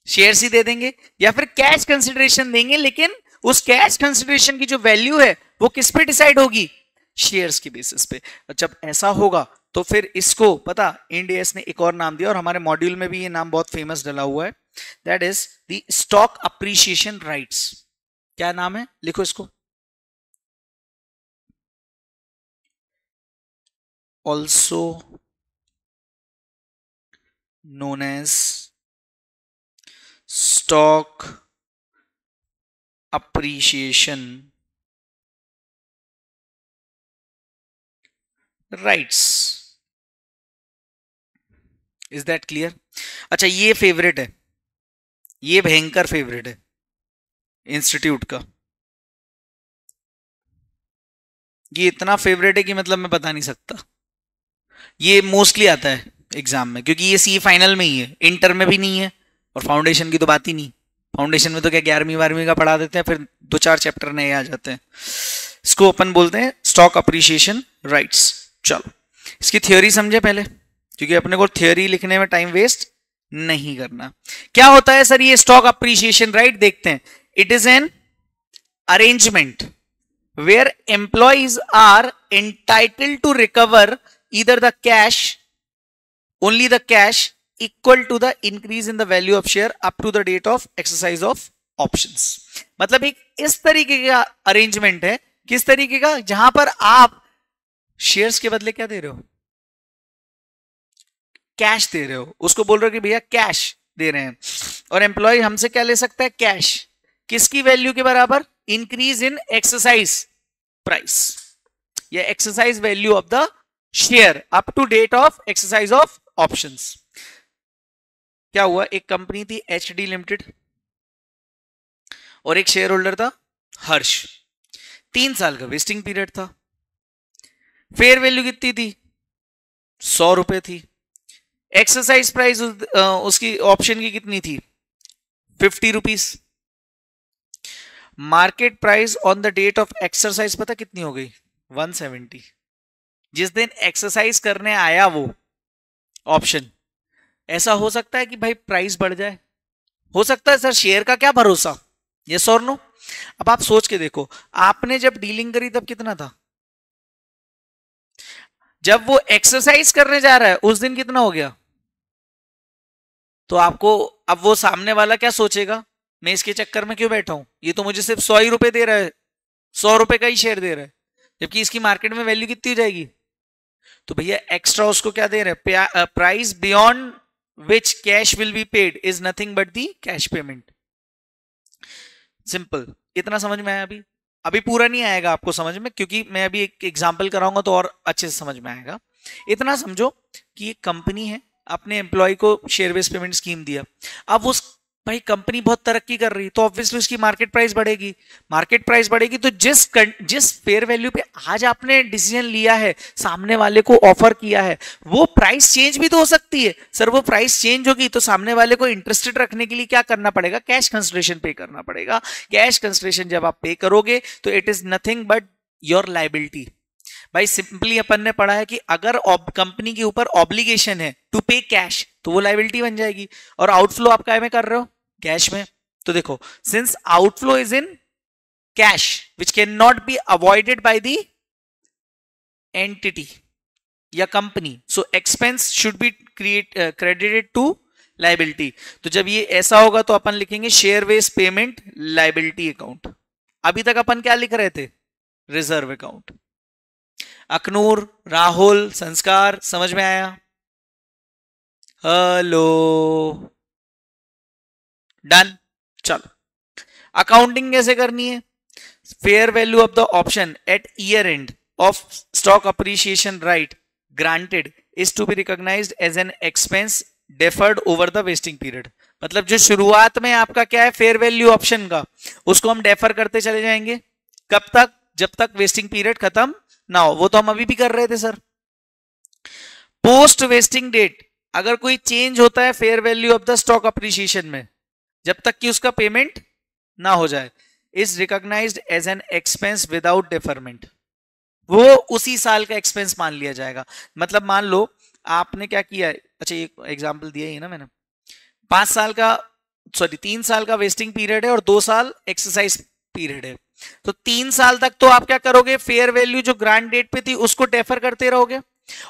A: शेयर्स ही दे देंगे, या फिर कैश कंसिडरेशन देंगे, लेकिन उस कैश कंसिडरेशन की जो वैल्यू है वो किस पे डिसाइड होगी, शेयर्स की बेसिस पे। जब ऐसा होगा तो फिर इसको पता इंड एस ने एक और नाम दिया, और हमारे मॉड्यूल में भी ये नाम बहुत फेमस डला हुआ है, that is the stock appreciation rights. क्या नाम है, लिखो इसको, also known as stock appreciation rights। Is that clear? अच्छा ये फेवरेट है, ये भयंकर फेवरेट है इंस्टीट्यूट का, ये इतना फेवरेट है कि मतलब मैं बता नहीं सकता। ये मोस्टली आता है एग्जाम में क्योंकि ये सी फाइनल में ही है, इंटर में भी नहीं है, और फाउंडेशन की तो बात ही नहीं। फाउंडेशन में तो क्या 11वीं 12वीं का पढ़ा देते हैं, फिर 2-4 चैप्टर नए आ जाते हैं। इसको अपन बोलते हैं स्टॉक अप्रिसिएशन राइट्स। चलो इसकी थ्योरी समझे पहले, क्योंकि अपने को थ्योरी लिखने में टाइम वेस्ट नहीं करना। क्या होता है सर ये स्टॉक अप्रिसिएशन राइट, देखते हैं। It is an arrangement where employees are entitled to recover either the cash, only the cash equal to the increase in the value of share up to the date of exercise of options। मतलब एक इस तरीके का अरेंजमेंट है, किस तरीके का, जहां पर आप शेयर्स के बदले क्या दे रहे हो, कैश दे रहे हो, उसको बोल रहे हो कि भैया कैश दे रहे हैं, और एम्प्लॉय हमसे क्या ले सकता है, कैश, किसकी वैल्यू के बराबर, इंक्रीज इन एक्सरसाइज प्राइस या exercise value of the share up to date of exercise of options. क्या हुआ, एक कंपनी थी एचडी लिमिटेड और एक शेयर होल्डर था हर्ष, 3 साल का वेस्टिंग पीरियड था, फेयर वैल्यू कितनी थी, 100 रुपए थी, एक्सरसाइज प्राइस उसकी ऑप्शन की कितनी थी, 50 rupees, market price on the date of exercise पता कितनी हो गई, 170। जिस दिन एक्सरसाइज करने आया वो ऑप्शन, ऐसा हो सकता है कि भाई प्राइस बढ़ जाए, हो सकता है सर, शेयर का क्या भरोसा, यस और नो। अब आप सोच के देखो, आपने जब डीलिंग करी तब कितना था, जब वो एक्सरसाइज करने जा रहा है उस दिन कितना हो गया? तो आपको अब वो सामने वाला क्या सोचेगा, मैं इसके चक्कर में क्यों बैठा हूं, ये तो मुझे सिर्फ 100 ही रुपए दे रहा है, 100 रुपए का ही शेयर दे रहा है, जबकि इसकी मार्केट में वैल्यू कितनी हो जाएगी? तो भैया एक्स्ट्रा उसको क्या दे रहे हैं? Price beyond which cash will be paid is nothing but the cash payment. Simple. इतना समझ में आया? अभी अभी पूरा नहीं आएगा आपको समझ में, क्योंकि मैं अभी एक एग्जांपल कराऊंगा तो और अच्छे से समझ में आएगा। इतना समझो कि एक कंपनी है, अपने एम्प्लॉय को शेयर बेस्ड पेमेंट स्कीम दिया। अब उस भाई कंपनी बहुत तरक्की कर रही, तो ऑब्वियसली उसकी मार्केट प्राइस बढ़ेगी। मार्केट प्राइस बढ़ेगी तो जिस फेयर वैल्यू पे आज आपने डिसीजन लिया है, सामने वाले को ऑफर किया है, वो प्राइस चेंज भी तो हो सकती है। सर वो प्राइस चेंज होगी तो सामने वाले को इंटरेस्टेड रखने के लिए क्या करना पड़ेगा? कैश कंसिडरेशन पे करना पड़ेगा। कैश कंसिडरेशन जब आप पे करोगे तो it is nothing but your liability. भाई सिंपली अपन ने पढ़ा है कि अगर कंपनी के ऊपर ऑब्लिगेशन है टू पे कैश तो वो लायबिलिटी बन जाएगी, और आउटफ्लो आप काय में कर रहे हो? कैश में। तो देखो, since outflow is in cash which can not be avoided by the entity या company, so expense should be credited to liability. तो जब ये ऐसा होगा तो अपन लिखेंगे share based payment liability account. अभी तक अपन क्या लिख रहे थे? Reserve account. अखनूर, राहुल, संस्कार, समझ में आया? Hello, done. चलो, अकाउंटिंग कैसे करनी है? Fair value of the option at year end of stock appreciation right granted is to be recognised as an expense deferred over the vesting period. मतलब जो शुरुआत में आपका क्या है फेयर वैल्यू ऑप्शन का, उसको हम डेफर करते चले जाएंगे। कब तक? जब तक वेस्टिंग पीरियड खत्म ना हो। वो तो हम अभी भी कर रहे थे सर। पोस्ट वेस्टिंग डेट अगर कोई चेंज होता है fair value of the stock appreciation में, जब तक कि उसका पेमेंट ना हो जाए, is recognised as an expense without deferment. वो उसी साल का एक्सपेंस मान लिया जाएगा। मतलब मान लो आपने क्या किया है, अच्छा एक एग्जांपल दिया ही ना मैंने, 5 साल का, सॉरी 3 साल का वेस्टिंग पीरियड है और 2 साल एक्सरसाइज पीरियड है। तो 3 साल तक तो आप क्या करोगे? फेयर वैल्यू जो ग्रांट डेट पे थी उसको डेफर करते रहोगे,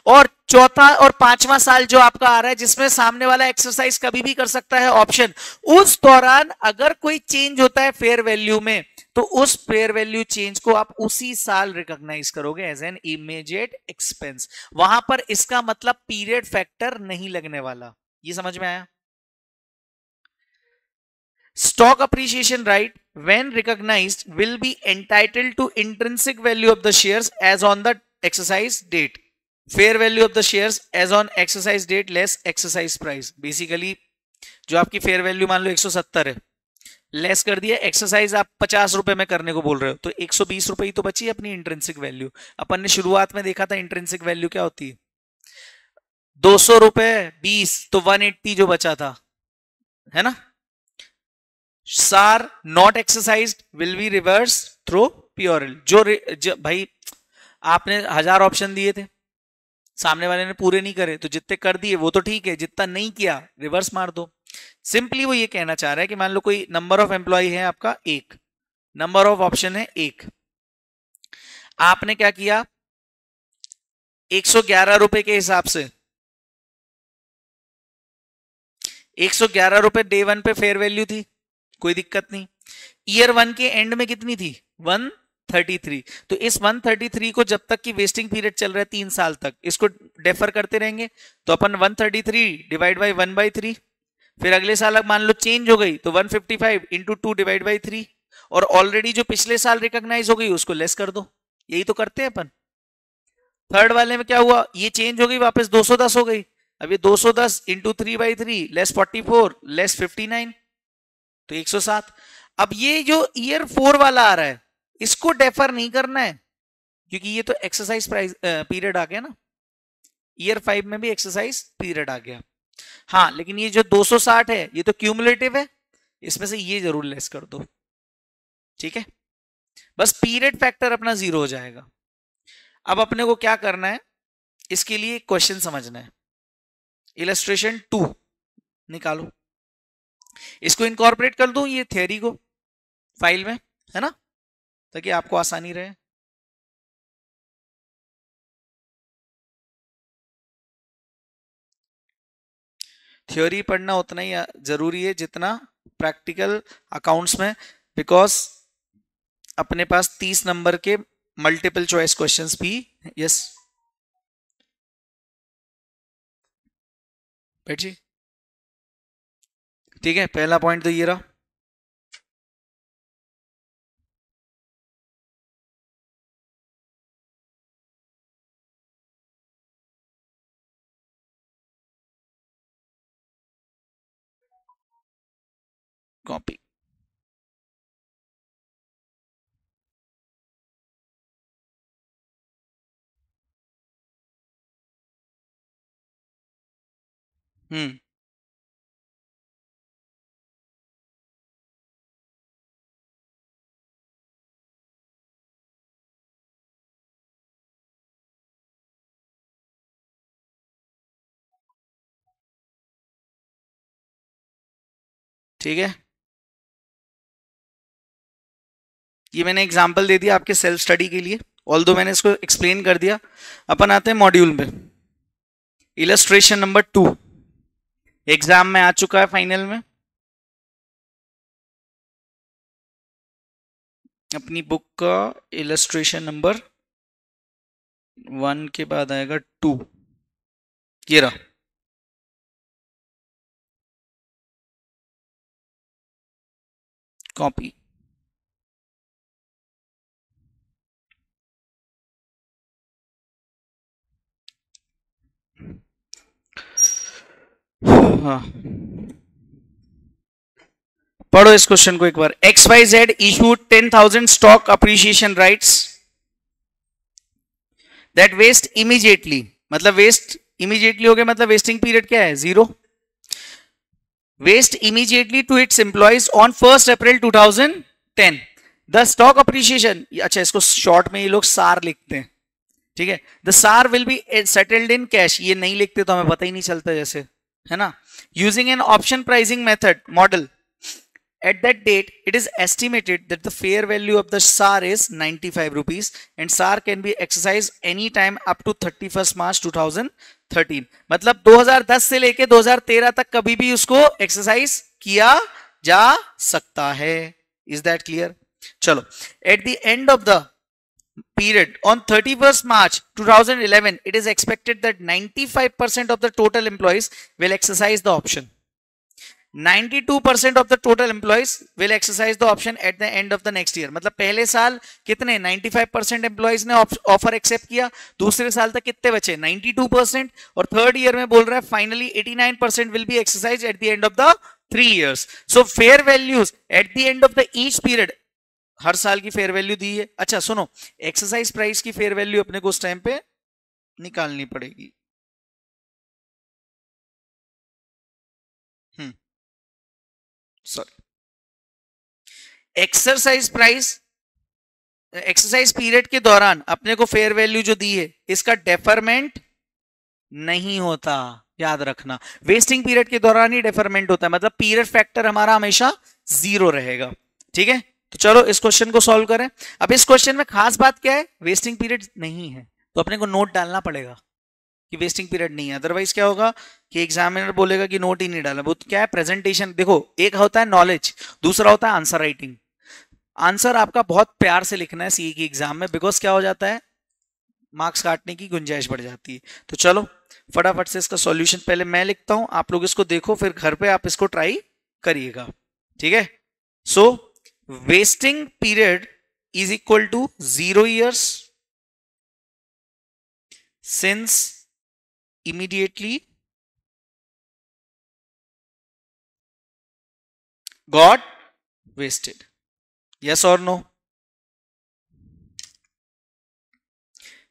A: और चौथा और 5वां साल जो आपका आ रहा है जिसमें सामने वाला एक्सरसाइज कभी भी कर सकता है ऑप्शन, उस दौरान अगर कोई चेंज होता है फेयर वैल्यू में तो उस फेयर वैल्यू चेंज को आप उसी साल रिकॉग्नाइज करोगे एज एन इमीडिएट एक्सपेंस। वहां पर इसका मतलब पीरियड फैक्टर नहीं लगने वाला। ये समझ में आया? Stock appreciation right when recognized will be entitled to intrinsic value of the shares as on the exercise date. Fair value of the shares as on exercise date less exercise price. Basically जो आपकी फेयर वैल्यू मान लो 170 है, लेस कर दिया, एक्सरसाइज आप 50 रुपए में करने को बोल रहे हो, तो 120 रुपए ही तो बची अपनी इंट्रिंसिक वैल्यू। अपन ने शुरुआत में देखा था इंट्रिंसिक वैल्यू क्या होती है, 200 रुपए 20, तो 180 जो बचा था, है ना। Share not exercised will be reverse through payroll. जो भाई आपने 1000 ऑप्शन दिए थे, सामने वाले ने पूरे नहीं करे, तो जितने कर दिए वो तो ठीक है, जितना नहीं किया रिवर्स मार दो। सिंपली वो ये कहना चाह रहा है कि मान लो कोई नंबर ऑफ एम्प्लॉय है आपका 1, नंबर ऑफ ऑप्शन है 1, आपने क्या किया 111 रुपए के हिसाब से 111 रुपए डे 1 पे फेयर वैल्यू थी, कोई दिक्कत नहीं। ईयर 1 के एंड में कितनी थी 133, तो इस 133 को जब तक की वेस्टिंग पीरियड चल रहा है 3 साल तक, इसको डेफर करते रहेंगे। तो अपन 133 डिवाइड बाई 1/3, फिर अगले साल मान लो चेंज हो गई तो 155 इंटू 2 डिवाइड बाई 3, और ऑलरेडी जो पिछले साल रिकॉग्नाइज हो गई उसको लेस कर दो। यही तो करते हैं अपन। थर्ड वाले में क्या हुआ, ये चेंज हो गई वापस 210 हो गई, अब ये 210 इंटू 3/3 लेस 44 लेस 59, तो 107। अब ये जो ईयर 4 वाला आ रहा है इसको डेफर नहीं करना है, क्योंकि ये तो एक्सरसाइज प्राइस पीरियड आ गया ना, ईयर 5 में भी एक्सरसाइज पीरियड आ गया। हाँ, लेकिन ये जो 260 है ये तो क्यूमुलेटिव है, इसमें से ये जरूर लेस कर दो, ठीक है। बस पीरियड फैक्टर अपना 0 हो जाएगा। अब अपने को क्या करना है, इसके लिए क्वेश्चन समझना है। इलस्ट्रेशन 2 निकालो, इसको इनकॉर्पोरेट कर दूं ये थ्योरी को फाइल में, है ना, ताकि आपको आसानी रहे। थ्योरी पढ़ना उतना ही जरूरी है जितना प्रैक्टिकल अकाउंट्स में, बिकॉज अपने पास 30 नंबर के मल्टीपल चॉइस क्वेश्चंस भी। यस बैठ जी, ठीक है, पहला पॉइंट तो ये रहा। कॉपी। हम्म, ठीक है, ये मैंने एग्जांपल दे दिया आपके सेल्फ स्टडी के लिए, ऑल्दो मैंने इसको एक्सप्लेन कर दिया। अपन आते हैं मॉड्यूल में। इलस्ट्रेशन नंबर 2 एग्जाम में आ चुका है फाइनल में। अपनी बुक का इलस्ट्रेशन नंबर 1 के बाद आएगा 2, ये रहा। कॉपी। हाँ, पढ़ो इस क्वेश्चन को एक बार। XYZ issued 10,000 stock appreciation rights that waste immediately, मतलब वेस्ट इमीडिएटली हो गया, मतलब वेस्टिंग पीरियड क्या है? 0। Vest immediately to its employees on 1 April 2010। The stock appreciation, अच्छा इसको शॉर्ट में ये लोग सार लिखते हैं, ठीक है। द सार will be settled in cash, ये नहीं लिखते तो हमें पता ही नहीं चलता, जैसे है ना। Using an option pricing method model, at that date it is estimated that the fair value of the SAR is 95 rupees and SAR can be exercised any time up to 31st March 2013। मतलब 2010 से लेके 2013 तक कभी भी उसको एक्सरसाइज किया जा सकता है। Is that clear? चलो, at the end of the period on 31st March 2011 it is expected that 95% of the total employees will exercise the option। 92% of the total employees will exercise the option at the end of the next year। मतलब पहले साल कितने 95% एम्प्लॉइज ने ऑफर एक्सेप्ट किया, दूसरे साल तक कितने बचे 92%, और थर्ड ईयर में बोल रहा है finally 89% will be exercise at the end of the 3 years। So fair values at the end of the each period, हर साल की फेयर वैल्यू दी है। अच्छा सुनो, एक्सरसाइज प्राइस की फेयर वैल्यू अपने को उस टाइम पे निकालनी पड़ेगी। Sorry, exercise price, exercise period के दौरान अपने को फेयर वैल्यू जो दी है इसका डेफरमेंट नहीं होता, याद रखना। वेस्टिंग पीरियड के दौरान ही डेफरमेंट होता है, मतलब पीरियड फैक्टर हमारा हमेशा 0 रहेगा, ठीक है। तो चलो इस क्वेश्चन को सॉल्व करें। अब इस क्वेश्चन में खास बात क्या है, वेस्टिंग पीरियड नहीं है, तो अपने को नोट डालना पड़ेगा कि वेस्टिंग पीरियड नहीं है, अदरवाइज क्या होगा कि एग्जामिनर बोलेगा कि नोट ही नहीं डाला। वो क्या है, प्रेजेंटेशन। देखो, एक होता है नॉलेज, दूसरा होता है आंसर राइटिंग। आंसर आपका बहुत प्यार से लिखना है सीए की एग्जाम में, बिकॉज क्या हो जाता है, मार्क्स काटने की गुंजाइश बढ़ जाती है। तो चलो फटाफट से इसका सॉल्यूशन पहले मैं लिखता हूं, आप लोग इसको देखो, फिर घर पे आप इसको ट्राई करिएगा, ठीक है। So vesting period is equal to 0 years since immediately got wasted। yes or no?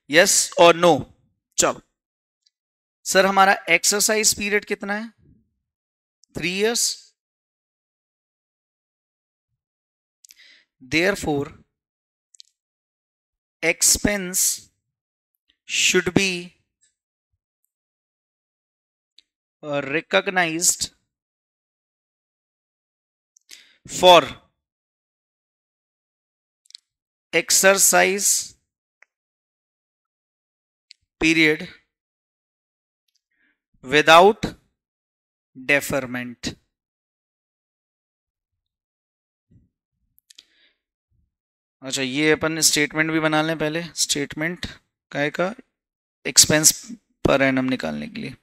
A: yes or no? चलो सर, हमारा एक्सरसाइज पीरियड कितना है? 3 years। therefore expense should be recognized for exercise period without deferment. अच्छा, ये अपन स्टेटमेंट भी बना लें पहले। स्टेटमेंट काय का एक्सपेंस पर एनम निकालने के लिए।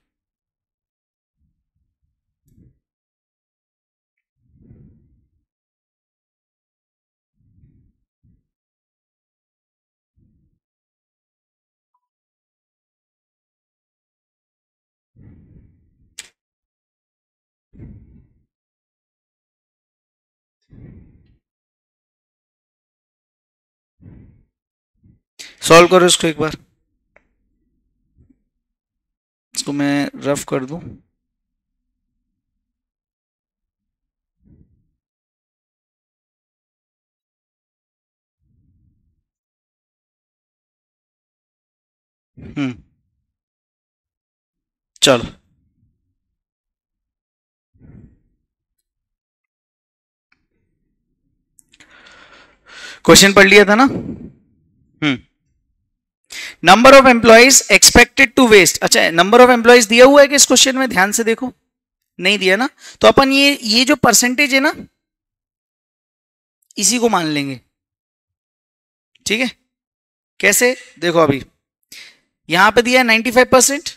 A: सॉल्व करो इसको एक बार, इसको मैं रफ कर दूं। चलो, क्वेश्चन पढ़ लिया था ना। Number of employees expected to vest. अच्छा, नंबर ऑफ एम्प्लॉइज दिया हुआ है कि इस क्वेश्चन में? ध्यान से देखो, नहीं दिया ना, तो अपन ये जो परसेंटेज है ना, इसी को मान लेंगे। ठीक है, कैसे? देखो, अभी यहां पे दिया 95%,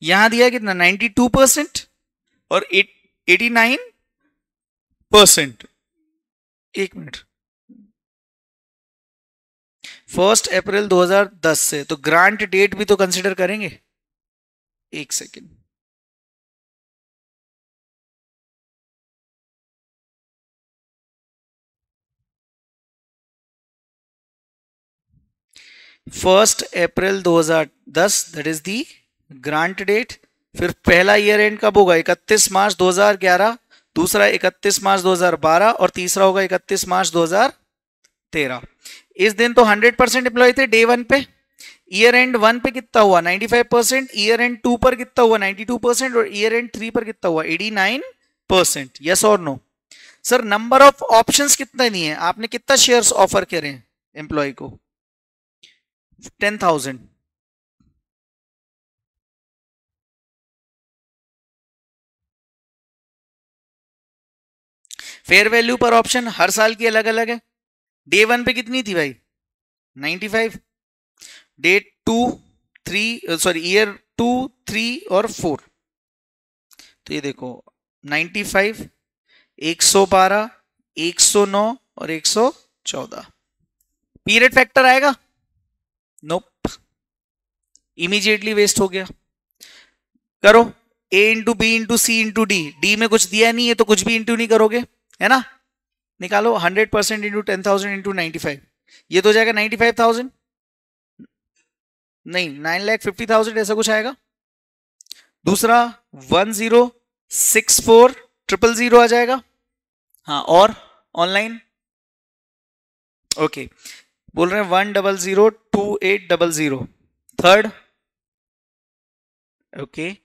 A: यहां दिया कितना 92% और 89%। एक मिनट, 1 अप्रैल 2010 से, तो ग्रांट डेट भी तो कंसिडर करेंगे। एक second, first April 2010, that is the grant date. फिर पहला ईयर एंड कब होगा? 31 मार्च 2011, दूसरा 31 मार्च 2012 और तीसरा होगा 31 मार्च 2013। इस दिन तो 100% एम्प्लॉय थे डे 1 पे। ईयर एंड 1 पे कितना हुआ? 95%। ईयर एंड 2 पर कितना हुआ? 92%। और ईयर एंड 3 पर कितना हुआ? 89%। यस और no? Sir, number of options कितना नहीं है? आपने कितना शेयर्स ऑफर करे हैं एम्प्लॉय को? 10,000। फेयर वैल्यू पर ऑप्शन हर साल की अलग अलग है। डे 1 पे कितनी थी भाई? 95। डे 2, 3, सॉरी, ईयर 2, 3 और 4, तो ये देखो 95, 112, 109 और 114। पीरियड फैक्टर आएगा? नोप, इमीडिएटली वेस्ट हो गया। करो, ए इंटू बी इंटू सी इंटू डी। डी में कुछ दिया नहीं है तो कुछ भी इंटू नहीं करोगे, है ना? निकालो 100% इंटू 10,000 इंटू 95, ये तो हो जाएगा 95,000। नहीं, 9,50,000 ऐसा कुछ आएगा। दूसरा 1064,000 आ जाएगा। हाँ, और ऑनलाइन ओके, बोल रहे हैं 1002800। Third okay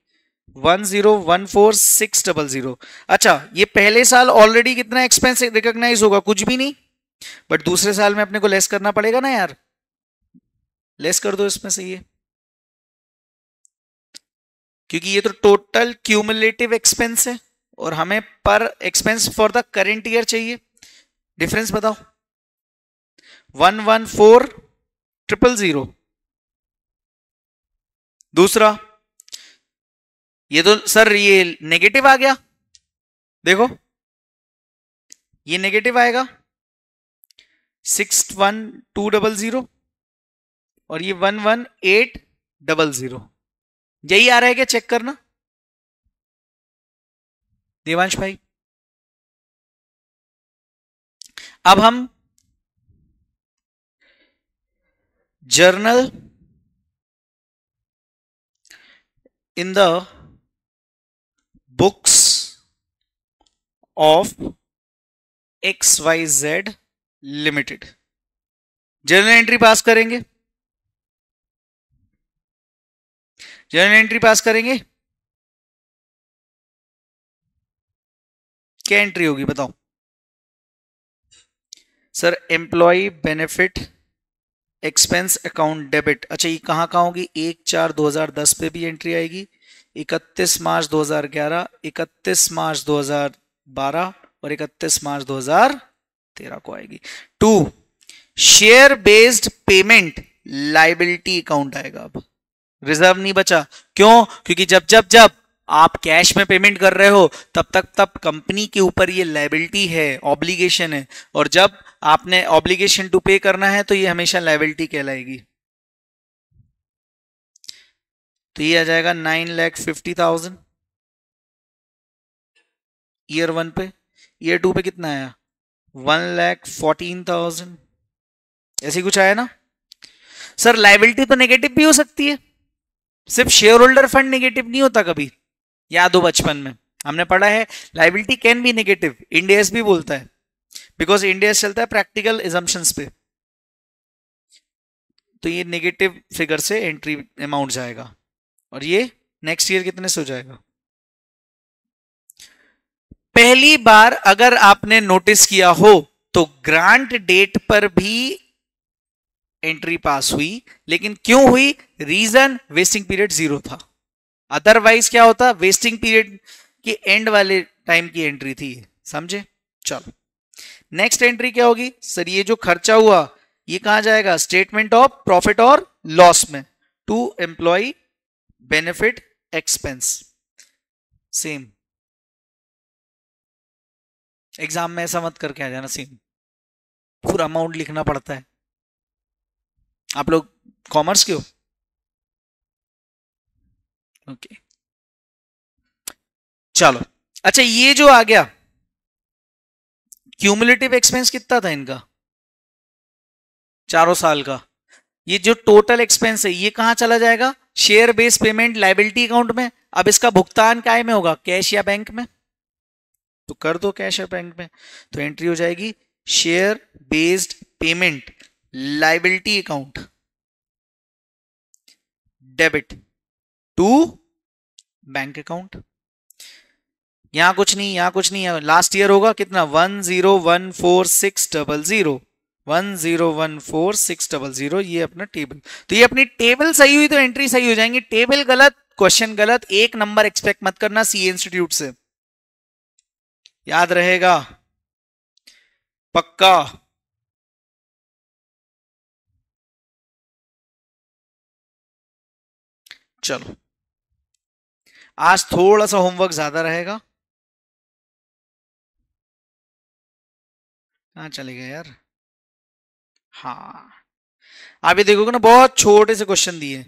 A: 1014600। अच्छा, ये पहले साल ऑलरेडी कितना एक्सपेंस रिकॉग्नाइज होगा? कुछ भी नहीं, बट दूसरे साल में अपने को लेस करना पड़ेगा ना यार। लेस कर दो इसमें से ये, क्योंकि ये तो टोटल क्यूमुलेटिव एक्सपेंस है और हमें पर expense for the current year चाहिए। डिफरेंस बताओ। 114,000। दूसरा, ये तो सर ये नेगेटिव आ गया, देखो ये नेगेटिव आएगा 61200 और ये 11800। यही आ रहा है क्या? चेक करना देवांश भाई। अब हम journal in the books of XYZ limited journal entry pass करेंगे। जर्नल एंट्री पास करेंगे, क्या एंट्री होगी बताओ? Sir, employee benefit expense account debit. अच्छा, ये कहां होगी? 1/4/2010 पे भी एंट्री आएगी, 31 मार्च 2011, 31 मार्च 2012 और 31 मार्च 2013 को आएगी। 2 share based payment liability account आएगा। अब रिजर्व नहीं बचा, क्यों? क्योंकि जब जब जब आप कैश में पेमेंट कर रहे हो तब कंपनी के ऊपर ये लाइबिलिटी है, ऑब्लिगेशन है, और जब आपने ऑब्लिगेशन टू पे करना है तो ये हमेशा लाइबिलिटी कहलाएगी। तो ये आ जाएगा 9,50,000 ईयर 1 पे। ईयर 2 पे कितना आया? 1,14,000। ऐसे कुछ आया ना सर? लाइबिलिटी तो नेगेटिव भी हो सकती है, सिर्फ शेयर होल्डर फंड नेगेटिव नहीं होता कभी। याद हो बचपन में हमने पढ़ा है liability can be negative, Indians भी बोलता है, बिकॉज इंडियस चलता है प्रैक्टिकल एजम्पशंस पे। तो ये नेगेटिव फिगर से एंट्री अमाउंट जाएगा, और ये नेक्स्ट ईयर कितने से हो जाएगा? पहली बार अगर आपने नोटिस किया हो तो ग्रांट डेट पर भी एंट्री पास हुई, लेकिन क्यों हुई? रीजन वेस्टिंग पीरियड 0 था। अदरवाइज क्या होता? वेस्टिंग पीरियड के एंड वाले टाइम की एंट्री थी। समझे? चलो नेक्स्ट एंट्री क्या होगी सर? ये जो खर्चा हुआ ये कहां जाएगा? स्टेटमेंट ऑफ प्रॉफिट और लॉस में, to employ benefit expense. Same exam में ऐसा मत करके आ जाना, सेम पूरा अमाउंट लिखना पड़ता है। आप लोग कॉमर्स के हो? ओके चलो अच्छा, ये जो आ गया क्यूमुलेटिव एक्सपेंस कितना था इनका? चारों साल का। ये जो टोटल एक्सपेंस है ये कहां चला जाएगा? Share base payment liability account में। अब इसका भुगतान काय में होगा? कैश या बैंक में? तो कर दो कैश या बैंक में, तो एंट्री हो जाएगी share based payment liability account, debit to bank account. यहां कुछ नहीं, यहां कुछ नहीं है। लास्ट ईयर होगा कितना? 1014600, 1014600, ये अपना टेबल। तो ये अपनी टेबल सही हुई तो एंट्री सही हो जाएंगी। टेबल गलत, क्वेश्चन गलत, 1 नंबर एक्सपेक्ट मत करना सी इंस्टीट्यूट से, याद रहेगा पक्का। चलो आज थोड़ा सा होमवर्क ज्यादा रहेगा। कहां चले गए यार? हाँ आप ये देखोगे ना, बहुत छोटे से क्वेश्चन दिए।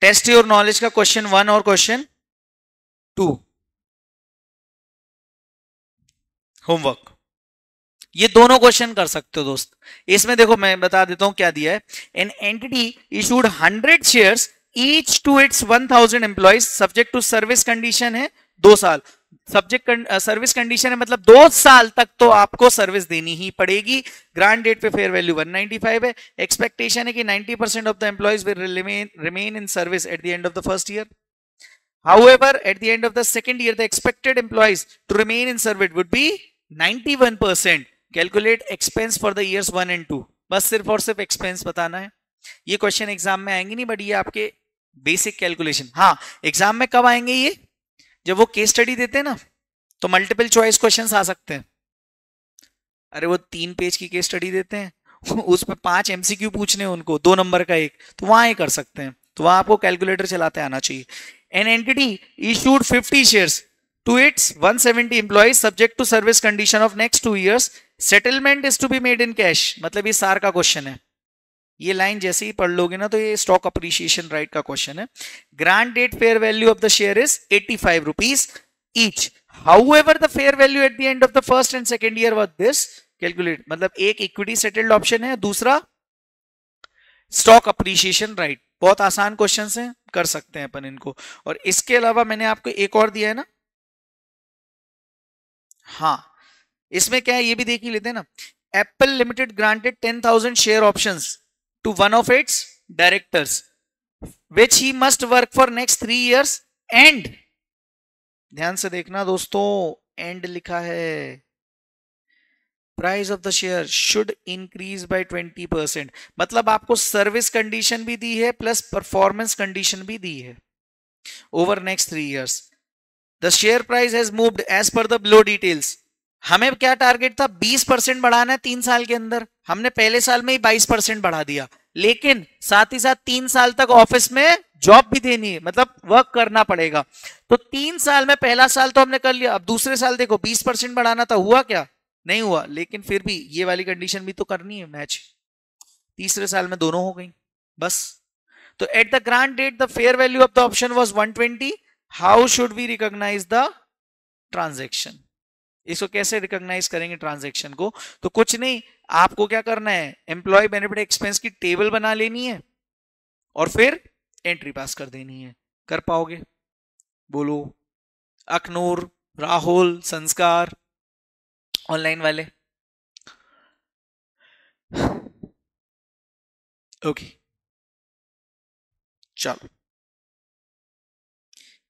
A: टेस्ट योर नॉलेज का क्वेश्चन 1 और क्वेश्चन 2 होमवर्क, ये दोनों क्वेश्चन कर सकते हो दोस्त। इसमें देखो मैं बता देता हूं क्या दिया है। An entity issued 100 shares each to its 1000 employees, subject to service condition है 2 साल। सब्जेक्ट सर्विस कंडीशन है मतलब 2 साल तक तो आपको सर्विस देनी ही पड़ेगी। ग्रांट डेट पे फेयर वैल्यू 195 है। एक्सपेक्टेशन है कि 90% of the employees will remain in service eight the end of the first year. However, at the end of the second year, the expected employees to remain in service would be 91%. Calculate expense for the years 1 and 2. बस सिर्फ और सिर्फ एक्सपेंस बताना है। ये क्वेश्चन एग्जाम में आएंगे नहीं, बट ये आपके बेसिक कैलकुलेशन। हाँ एग्जाम में कब आएंगे ये? जब वो केस स्टडी देते हैं ना, तो मल्टीपल चॉइस क्वेश्चंस आ सकते हैं। अरे वो 3 पेज की केस स्टडी देते हैं उस पर 5 एमसीक्यू पूछने उनको, 2 नंबर का एक, तो वहां ये कर सकते हैं। तो वहां आपको कैलकुलेटर चलाते आना चाहिए। An entity issued 50 shares to its 170 employees subject to service condition of next 2 years. Settlement is to be made in cash. मतलब ये सार का क्वेश्चन है। ये लाइन जैसे ही पढ़ लोगे ना तो ये स्टॉक अप्रिशिएशन राइट का क्वेश्चन है। Grant date fair value of the share is 85 rupees each. However, the fair value at the end of the first and second year was this. Calculate मतलब एक इक्विटी सेटल्ड ऑप्शन है, दूसरा स्टॉक अप्रिशिएशन राइट। बहुत आसान क्वेश्चन है, कर सकते हैं अपन इनको। और इसके अलावा मैंने आपको एक और दिया है ना, हाँ इसमें क्या है ये भी देख ही लेते हैं ना। Apple limited granted 10,000 share options to one of its directors which he must work for next 3 years and, ध्यान से देखना दोस्तों, एंड लिखा है। Price of the share should increase by 20%। मतलब आपको सर्विस कंडीशन भी दी है प्लस परफॉर्मेंस कंडीशन भी दी है over next 3 years। The share price has moved as per the below details. हमें क्या टारगेट था, 20% बढ़ाना है 3 साल के अंदर। हमने पहले साल में ही 22% बढ़ा दिया, लेकिन साथ ही साथ 3 साल तक ऑफिस में जॉब भी देनी है, मतलब वर्क करना पड़ेगा। तो 3 साल में पहला साल तो हमने कर लिया, अब दूसरे साल देखो 20% बढ़ाना था, हुआ क्या, नहीं हुआ। लेकिन फिर भी ये वाली कंडीशन भी तो करनी है मैच। तीसरे साल में दोनों हो गई बस। तो at the grant date the fair value of the option was 120। How should we recognise the transaction? इसको कैसे रिकॉग्नाइज करेंगे ट्रांजैक्शन को? तो कुछ नहीं, आपको क्या करना है, एम्प्लॉय बेनिफिट एक्सपेंस की टेबल बना लेनी है और फिर एंट्री पास कर देनी है। कर पाओगे? बोलो। अखनूर, राहुल, संस्कार, ऑनलाइन वाले। ओके चलो,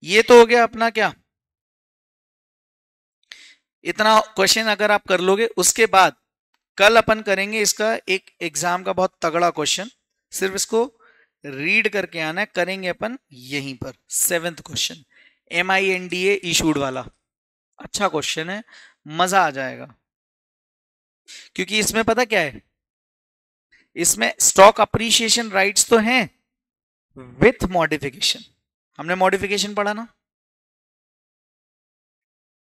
A: ये तो हो गया अपना क्या, इतना क्वेश्चन अगर आप कर लोगे, उसके बाद कल अपन करेंगे इसका एक एग्जाम का बहुत तगड़ा क्वेश्चन। सिर्फ इसको रीड करके आना है, करेंगे अपन यहीं पर। 7th क्वेश्चन MINDA इशूड वाला, अच्छा क्वेश्चन है, मजा आ जाएगा। क्योंकि इसमें पता क्या है, इसमें स्टॉक अप्रिशिएशन राइट्स तो हैं विथ मॉडिफिकेशन। हमने मॉडिफिकेशन पढ़ा ना,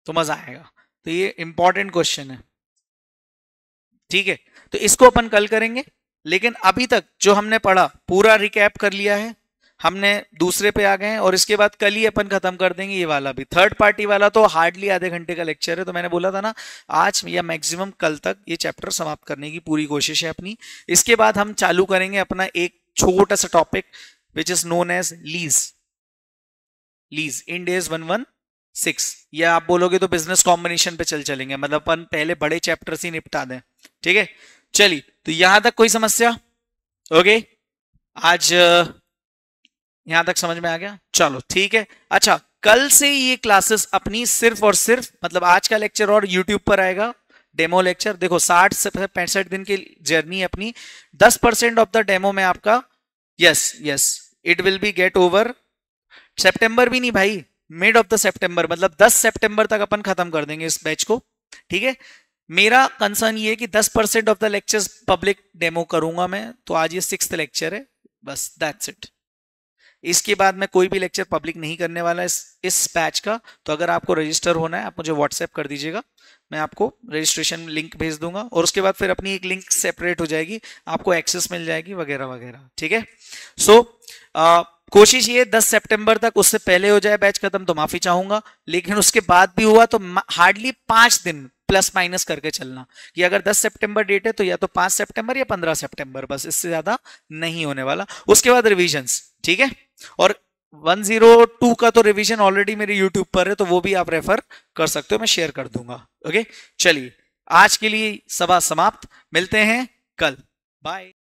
A: तो मजा आएगा। तो ये इंपॉर्टेंट क्वेश्चन है, ठीक है। तो इसको अपन कल करेंगे, लेकिन अभी तक जो हमने पढ़ा पूरा रिकैप कर लिया है हमने, दूसरे पे आ गए हैं। और इसके बाद कल ही अपन खत्म कर देंगे ये वाला भी। थर्ड पार्टी वाला तो हार्डली आधे घंटे का लेक्चर है, तो मैंने बोला था ना आज या मैक्सिमम कल तक ये चैप्टर समाप्त करने की पूरी कोशिश है अपनी। इसके बाद हम चालू करेंगे अपना एक छोटा सा topic which is known as lease. Lease Ind AS 116, या आप बोलोगे तो बिजनेस कॉम्बिनेशन पे चलेंगे, मतलब अपन पहले बड़े चैप्टर से निपटा दें, ठीक है। चलिए, तो यहां तक कोई समस्या? ओके, आज यहां तक समझ में आ गया? चलो ठीक है। अच्छा, कल से ये क्लासेस अपनी सिर्फ और सिर्फ, मतलब आज का लेक्चर और यूट्यूब पर आएगा डेमो लेक्चर। देखो 60 से 65 दिन की जर्नी अपनी, 10% ऑफ द डेमो में आपका, yes yes, it will be get over सितंबर भी नहीं भाई, मिड ऑफ द सितंबर, मतलब 10 सितंबर तक अपन खत्म कर देंगे इस बैच को, ठीक है। मेरा कंसर्न ये है कि 10% of the lectures public demo करूंगा मैं, तो आज ये 6th लेक्चर है, बस दैट्स इट। इसके बाद मैं कोई भी लेक्चर पब्लिक नहीं करने वाला इस बैच का। तो अगर आपको रजिस्टर होना है, आप मुझे व्हाट्सएप कर दीजिएगा, मैं आपको रजिस्ट्रेशन लिंक भेज दूंगा, और उसके बाद फिर अपनी एक लिंक सेपरेट हो जाएगी, आपको एक्सेस मिल जाएगी वगैरह वगैरह, ठीक है। सो कोशिश ये 10 सितंबर तक, उससे पहले हो जाए बैच खत्म तो माफी चाहूंगा, लेकिन उसके बाद भी हुआ तो हार्डली 5 दिन प्लस माइनस करके चलना, कि अगर 10 सितंबर डेट है तो या तो 5 सितंबर या 15 सितंबर, बस इससे ज्यादा नहीं होने वाला। उसके बाद रिविजन्स, ठीक है। और 102 का तो रिवीजन ऑलरेडी मेरे YouTube पर है, तो वो भी आप रेफर कर सकते हो, मैं शेयर कर दूंगा। ओके, चलिए आज के लिए सभा समाप्त, मिलते हैं कल, बाय।